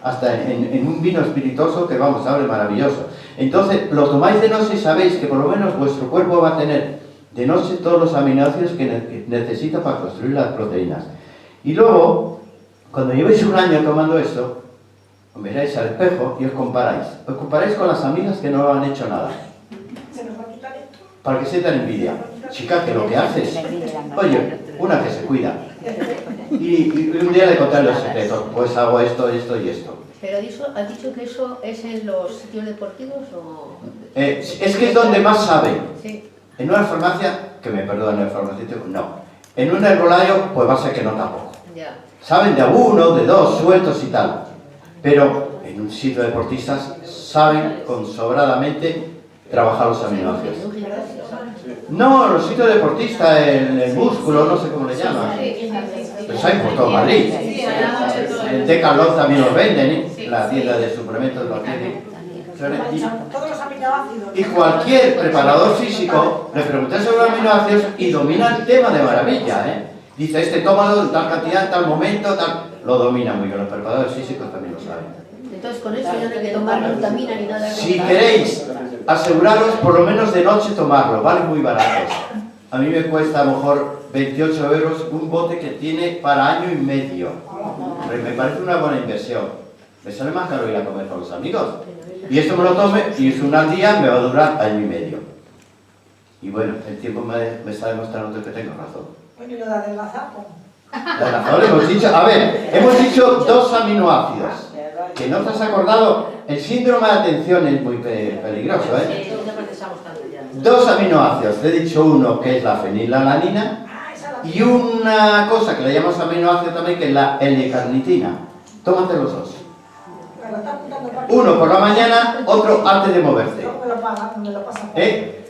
Hasta en un vino espirituoso que, vamos, sabe maravilloso. Entonces, lo tomáis de noche y sabéis que por lo menos vuestro cuerpo va a tener de noche todos los aminoácidos que necesita para construir las proteínas. Y luego, cuando llevéis 1 año tomando esto, os miráis al espejo y os comparáis. Os comparáis con las amigas que no han hecho nada. Para que sientan envidia. Chica, que lo que haces... Oye, una que se cuida. Y un día le contaré los secretos. Pues hago esto, esto y esto. ¿Pero has dicho que eso es en los sitios deportivos o...? Es que es donde más sabe. Sí. En una farmacia, que me perdonen el farmacéutico, no. En un herbolario, pues va a ser que no tampoco. Ya. Saben de 1, de 2, sueltos y tal. Pero en un sitio de deportistas saben sobradamente trabajar los aminoácidos. No, los sitios deportistas, el músculo, no sé cómo le llaman. Los hay por todo Madrid. En Decathlon también los venden, ¿eh? La tienda de suplementos los tienen. Todos los aminoácidos. Y cualquier preparador físico le pregunté sobre los aminoácidos y domina el tema de maravilla, ¿eh? Dice, este tómalo en tal cantidad, en tal momento, tal... Lo domina muy bien, los preparadores físicos también lo saben. Entonces con eso ya no hay que tomar vitamina ni nada. Si queréis, aseguraros por lo menos de noche tomarlo, vale muy baratos. A mí me cuesta a lo mejor 28 euros un bote que tiene para año y medio. Me parece una buena inversión. Me sale más caro ir a comer con los amigos. Y esto me lo tome y es un al día, me va a durar año y medio. Y bueno, el tiempo me está demostrando que tengo razón. Bueno, y lo de adelgazar, La razón hemos dicho, a ver, hemos dicho 2 aminoácidos. Que no te has acordado, el síndrome de atención es muy peligroso, ¿eh? 2 aminoácidos, te he dicho uno que es la fenilalanina y una cosa que le llamamos aminoácido también que es la L-carnitina. Tómate los 2. Uno por la mañana, otro antes de moverte.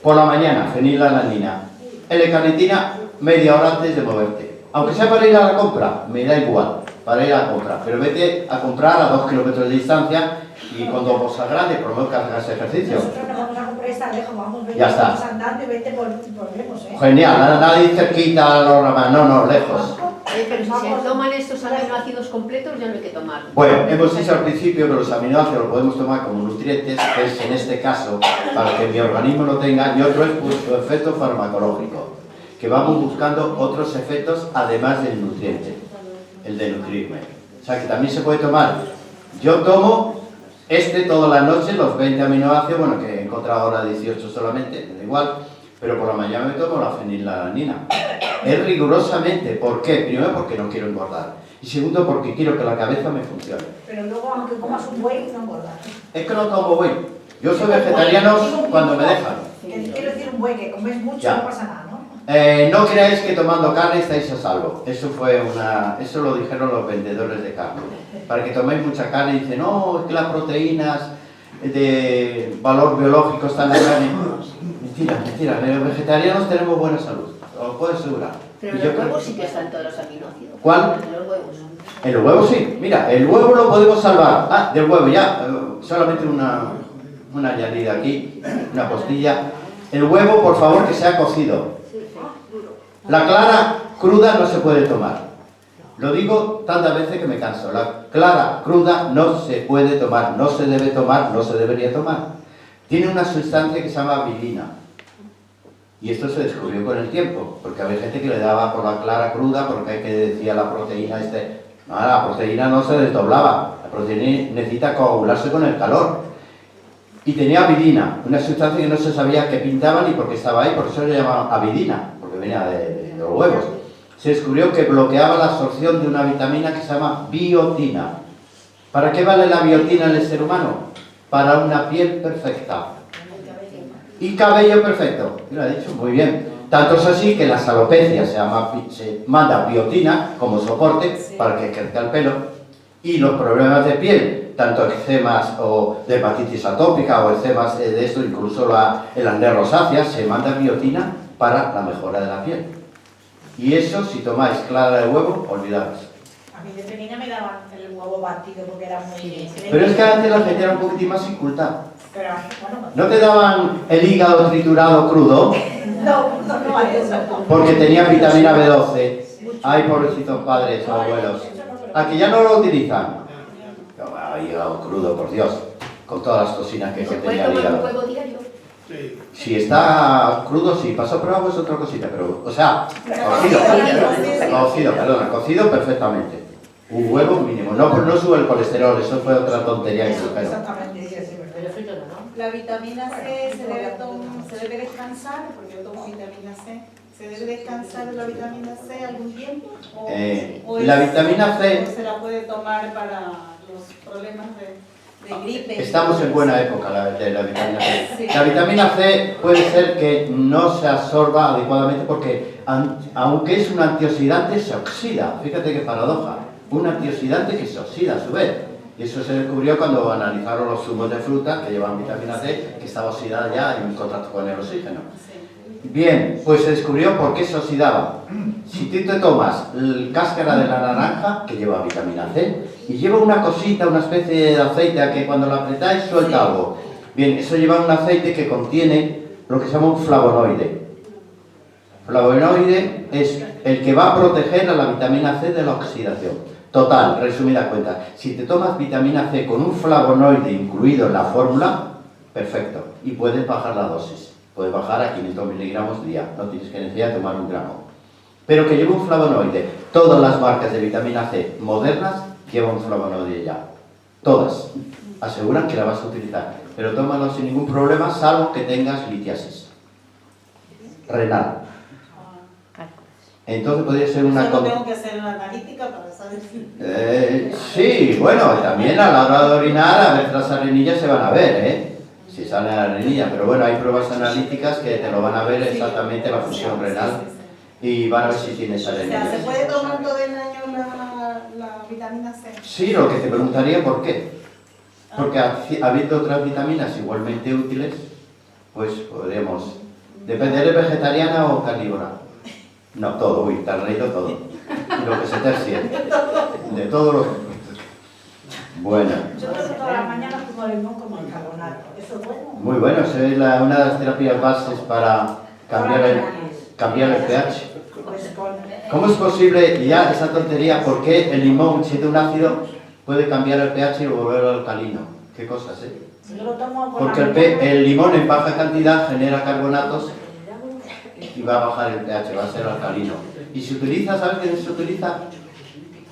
Por la mañana, fenilalanina. L-carnitina, media hora antes de moverte. Aunque sea para ir a la compra, me da igual, para ir a la compra. Pero vete a comprar a 2 kilómetros de distancia y cuando vos seas grande, por lo menos que hagas ejercicio. Nosotros nos vamos a comprar esta lejos, vamos 20 Ya está. minutos andando y 20 volvemos, ¿eh? Genial, nadie cerquita, los ramas, no, lejos. Pero si se toman estos aminoácidos completos ya no hay que tomar. Bueno, hemos dicho al principio que los aminoácidos los podemos tomar como nutrientes, que es en este caso para que mi organismo lo tenga, y otro es pues, su efecto farmacológico, que vamos buscando otros efectos además del nutriente, el de nutrirme. O sea que también se puede tomar. Yo tomo toda la noche, los 20 aminoácidos, bueno, que he encontrado ahora 18 solamente, me da igual, pero por la mañana me tomo la fenilalanina. Es rigurosamente, ¿por qué? Primero porque no quiero engordar, y segundo porque quiero que la cabeza me funcione. Pero luego, aunque comas un buey, no engordas. Es que no como buey. Yo soy vegetariano cuando me dejan. Quiero decir un buey, que comes mucho, Ya. no pasa nada, ¿no? No creáis que tomando carne estáis a salvo. Eso lo dijeron los vendedores de carne. Para que toméis mucha carne, dicen, no, es que las proteínas de valor biológico están en la carne. Mentira, los vegetarianos tenemos buena salud, os lo puedo asegurar. Pero Y en yo los creo- huevos sí que están todos los aminoácidos. ¿Cuál? En los huevos. En los huevos sí, mira, el huevo lo podemos salvar. Ah, del huevo ya, solamente una añadida aquí, una postilla. El huevo, por favor, que sea cocido. La clara cruda no se puede tomar. Lo digo tantas veces que me canso. La clara cruda no se puede tomar, no se debe tomar, no se debería tomar. Tiene una sustancia que se llama bilina. Y esto se descubrió con el tiempo, porque había gente que le daba por la clara cruda, porque hay que decía la proteína No, la proteína no se desdoblaba. La proteína necesita coagularse con el calor. Y tenía avidina, una sustancia que no se sabía qué pintaba ni por qué estaba ahí, por eso le llamaban avidina, porque venía de los huevos. Se descubrió que bloqueaba la absorción de una vitamina que se llama biotina. ¿Para qué vale la biotina en el ser humano? Para una piel perfecta. Y cabello perfecto. Lo ha dicho muy bien. Tanto es así que las alopecias se manda biotina como soporte para que crezca el pelo. Y los problemas de piel, tanto eczemas o de hepatitis atópica o eczemas de esto, incluso el acné rosácea, se manda biotina para la mejora de la piel. Y eso, si tomáis clara de huevo, olvidaros. A mí de pequeña me daban el huevo batido porque era muy... Pero es que antes la gente era un poquitín más inculta. Pero, bueno, ¿No te daban el hígado triturado crudo? no hay eso. Porque tenía vitamina B12. Ay, pobrecitos padres o abuelos. Aquí ya no lo utilizan. Ay, hígado crudo, por Dios. Con todas las toxinas que ¿Se puede contenía el tomar un hígado. huevo diario? Sí. Si está crudo, sí. Pasó por agua es otra cosita, pero... O sea, cocido perfectamente. Un huevo mínimo. No sube el colesterol, eso fue otra tontería que dijeron. Exactamente, sí, sí, verdad. La vitamina C se debe descansar, porque yo tomo vitamina C. ¿Se debe descansar la vitamina C algún tiempo? La vitamina C... ¿O se la puede tomar para los problemas de gripe? Estamos en buena época de la vitamina C. Sí. La vitamina C puede ser que no se absorba adecuadamente porque, aunque es un antioxidante, se oxida. Fíjate qué paradoja. Un antioxidante que se oxida a su vez. Y eso se descubrió cuando analizaron los zumos de fruta que llevan vitamina C, que estaba oxidada ya en contacto con el oxígeno. Bien, pues se descubrió por qué se oxidaba. Si tú te tomas la cáscara de la naranja, que lleva vitamina C, y lleva una cosita, una especie de aceite que cuando la apretáis suelta algo. Bien, eso lleva un aceite que contiene lo que se llama un flavonoide. Flavonoide es el que va a proteger a la vitamina C de la oxidación. Total, resumida cuenta, si te tomas vitamina C con un flavonoide incluido en la fórmula, perfecto, y puedes bajar la dosis. Puedes bajar a 500 miligramos día, no tienes que necesitar tomar un gramo. Pero que lleve un flavonoide. Todas las marcas de vitamina C modernas llevan un flavonoide ya. Todas. Aseguran que la vas a utilizar. Pero tómalo sin ningún problema, salvo que tengas litiasis renal. Entonces podría ser una... Solo tengo que hacer una analítica para saber si... sí, bueno, también a la hora de orinar a veces las arenillas se van a ver, ¿eh? Si sale la arenilla, pero bueno, hay pruebas analíticas que te lo van a ver exactamente la función renal y van a ver si tienes O sea, arenillas. ¿se puede tomar todo el año la vitamina C? Sí, lo que te preguntaría por qué. Porque habiendo otras vitaminas igualmente útiles, pues podríamos... ¿Depende de vegetariana o carnívora? No, todo, uy, te has reído todo. Lo que se tercie. De todo lo que... Bueno. Yo creo que todas las mañanas como limón como el carbonato. ¿Eso es bueno? Muy bueno, eso es una de las terapias bases para cambiar el pH. Pues con... ¿Cómo es posible, ya esa tontería, por qué el limón, siendo un ácido, puede cambiar el pH y volverlo alcalino? ¿Qué cosas, eh? Si yo lo tomo por Porque la mañana... el limón en baja cantidad genera carbonatos y va a bajar el pH, va a ser alcalino. Y se utiliza, ¿sabes qué se utiliza?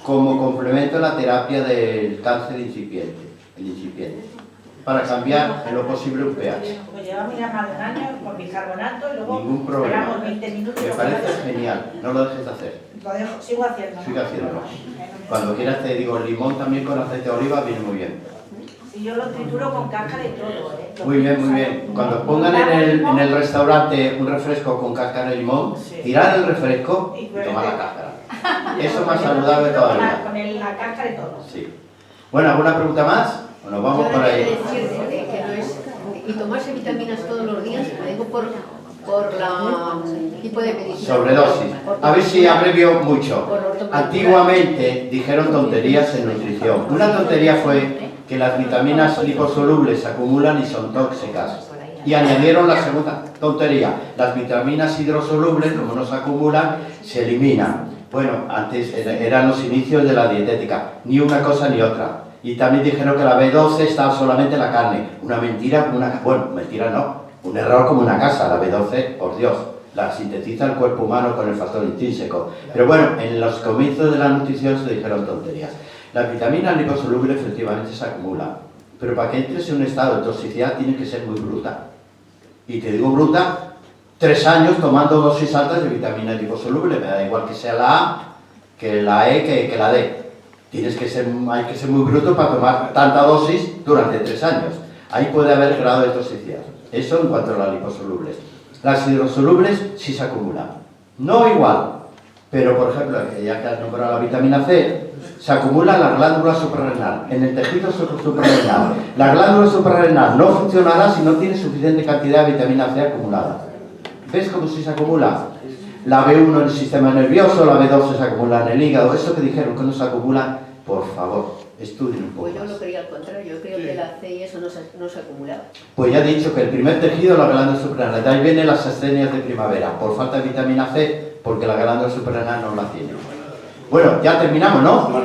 Como complemento a la terapia del cáncer incipiente, el incipiente, para cambiar en lo posible un pH. Pues llevamos ya más de un año con bicarbonato y luego Ningún problema. esperamos 20 minutos. Me parece genial, no lo dejes de hacer. Lo dejo, sigo haciendo. Sigue haciéndolo. Cuando quieras te digo, el limón también con aceite de oliva viene muy bien. Si yo lo trituro con cáscara y todo, ¿eh? Muy bien, muy bien. Cuando pongan en el restaurante un refresco con cáscara de limón, tirar el refresco y tomar la cáscara. Eso es más saludable todavía. Con la cáscara y todo. Sí. Bueno, ¿alguna pregunta más? ¿O nos vamos por ahí? Que no es, y tomarse vitaminas todos los días, lo digo por la tipo de medicina. Sobredosis. A ver si abrevio mucho. Antiguamente dijeron tonterías en nutrición. Una tontería fue que las vitaminas liposolubles se acumulan y son tóxicas. Y añadieron la segunda tontería. Las vitaminas hidrosolubles, como no se acumulan, se eliminan. Bueno, antes eran los inicios de la dietética. Ni una cosa ni otra. Y también dijeron que la B12 estaba solamente en la carne. Una mentira, bueno, mentira no. Un error como una casa. La B12, por Dios, la sintetiza el cuerpo humano con el factor intrínseco. Pero bueno, en los comienzos de la nutrición se dijeron tonterías. Las vitaminas liposolubles efectivamente se acumulan, pero para que entres en un estado de toxicidad tiene que ser muy bruta. Y te digo bruta, 3 años tomando dosis altas de vitaminas liposolubles, me da igual que sea la A, que la E, que la D. Hay que ser muy bruto para tomar tanta dosis durante 3 años. Ahí puede haber grado de toxicidad. Eso en cuanto a las liposolubles. Las hidrosolubles sí se acumulan. No igual, pero por ejemplo, ya que has nombrado la vitamina C, se acumula en la glándula suprarrenal, en el tejido suprarrenal. La glándula suprarrenal no funcionará si no tiene suficiente cantidad de vitamina C acumulada. ¿Ves cómo se acumula? La B1 en el sistema nervioso, la B2 se acumula en el hígado. Eso que dijeron que no se acumula, por favor, estudien un poco Pues yo más. lo creía al contrario, yo creo que la C y eso no se acumulaba. Pues ya he dicho que el primer tejido es la glándula suprarrenal. De ahí vienen las astenias de primavera, por falta de vitamina C, porque la glándula suprarrenal no la tiene. Bueno, ya terminamos, ¿no?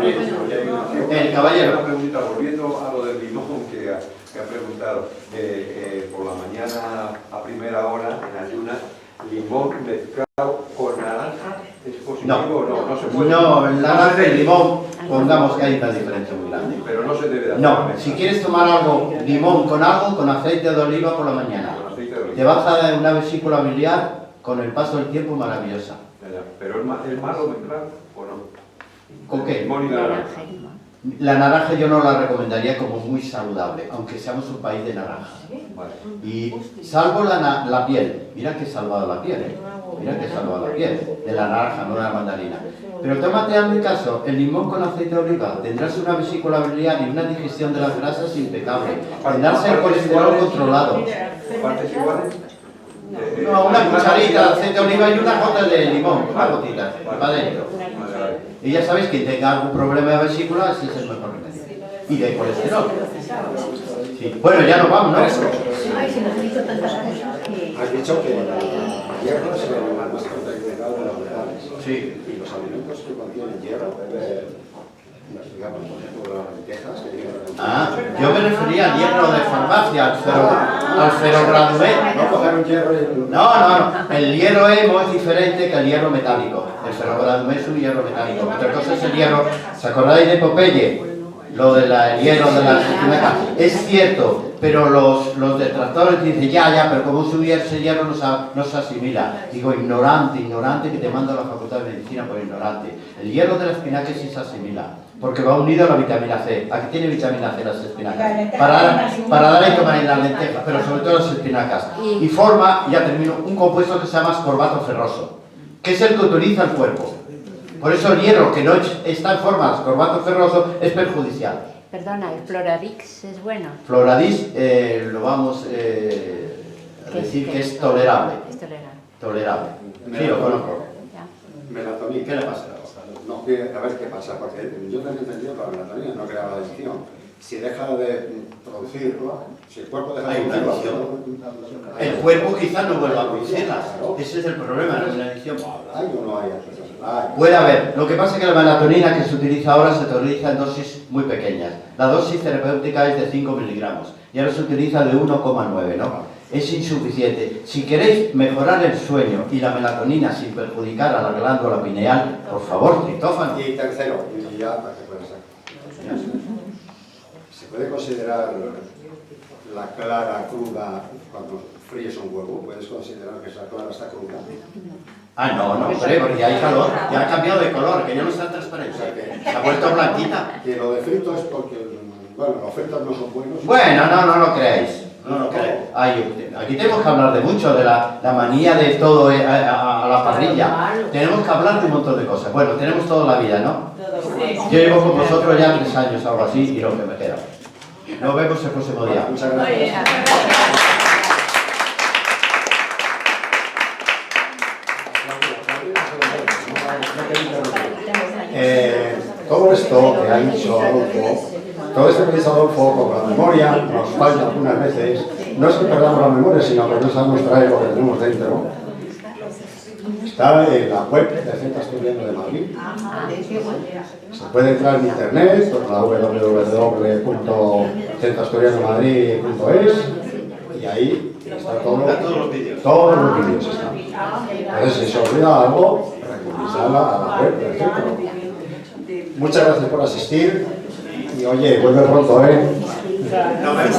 El caballero. Una pregunta, volviendo a lo del limón que ha preguntado. Por la mañana a primera hora, en ayunas, limón mezclado con naranja, ¿es positivo o no? No se puede. No, el naranja y el limón, pongamos que hay una diferencia muy grande. Pero no se debe de hacer. No, si quieres tomar algo, limón con algo, con aceite de oliva por la mañana. Con aceite de oliva. Te vas a dar una vesícula biliar con el paso del tiempo maravillosa. Pero ¿es malo mezclar o no? ¿Con qué? Limón y naranja. La naranja yo no la recomendaría como muy saludable, aunque seamos un país de naranja. Vale. Y salvo la piel, mira que he salvado la piel, mira que he salvado la piel, de la naranja, no de la mandarina. Pero tómate a mi caso, el limón con aceite de oliva, tendrás una vesícula biliar y una digestión de las grasas impecable, tendrás el colesterol controlado. ¿Partes iguales? No, una cucharita de aceite de oliva y unas gotas de limón, una gotita, para adentro. Y ya sabéis que tenga algún problema de vesícula, ese es el mejor remedio. Y de colesterol. Sí. Bueno, ya nos vamos, ¿no? Ay, se nos han dicho tantas cosas que... Has dicho que el hierro es el animal más perjudicado de los veganos. Sí. Y los alimentos que contienen hierro, digamos, por ejemplo, las lentejas que tienen... Yo me refería al hierro de farmacia, al ferrogradumet. No coger un hierro y... No. El hierro hemo es diferente que el hierro metálico. El ferrogradumet es un hierro metálico. Otra cosa es el hierro. ¿Se acordáis de Popeye? Lo del hierro de la espinaca. Es cierto, pero los detractores dicen, ya, pero como ese hierro no se asimila. Digo, ignorante, que te manda a la Facultad de Medicina por ignorante. El hierro de la espinaca sí se asimila, porque va unido a la vitamina C. Aquí tiene vitamina C las espinacas. Para dar y tomar en las lentejas, pero sobre todo las espinacas. Y forma, ya termino, un compuesto que se llama ascorbato ferroso, que es el que utiliza el cuerpo. Por eso el hierro que no está en forma de ascorbato ferroso es perjudicial. Perdona, ¿el Floradix es bueno? Floradix lo vamos a decir que es tolerable. Es tolerable. Tolerable. Sí, lo conozco. Melatonina. ¿Qué le pasa? No, a ver qué pasa, porque yo tengo entendido que la melatonina no crea la adicción. Si deja de producirlo, si el cuerpo deja de Hay una producirlo... adicción. El cuerpo quizás no vuelva a producirla. Ese es el problema, no es una adicción. ¿Hay o no hay? Puede haber. Lo que pasa es que la melatonina que se utiliza ahora se utiliza en dosis muy pequeñas. La dosis terapéutica es de 5 miligramos y ahora se utiliza de 1,9, ¿no? Es insuficiente. Si queréis mejorar el sueño y la melatonina sin perjudicar a la glándula pineal, por favor, triptófano. Y tercero, y ya para que pueda ser. ¿Se puede considerar la clara cruda cuando fríes un huevo? ¿Puedes considerar que esa clara está cruda? No, hombre, porque hay calor, ya ha cambiado de color, que ya no está transparente, se ha vuelto blanquita. Que lo de frito es porque, bueno, los fritos no son buenos. Bueno, no lo creáis. No lo creáis. Aquí tenemos que hablar de mucho, de la manía de todo a la parrilla. Tenemos que hablar de un montón de cosas. Bueno, tenemos toda la vida, ¿no? Yo llevo con vosotros ya 3 años, algo así, y lo que me queda. Nos vemos el próximo día. Muchas gracias. Todo esto que ha dicho Adolfo, todo esto que dice Adolfo, con la memoria, nos falta algunas veces. No es que perdamos la memoria, sino que no sabemos traer lo que tenemos dentro. Está en la web del Centro Asturiano de Madrid. Se puede entrar en internet, por la www.centroasturianomadrid.es, y ahí está todos los vídeos están. Entonces, si se olvida algo, revisarla a la web del centro. Muchas gracias por asistir y oye, vuelve pronto, ¿eh? Nos vemos.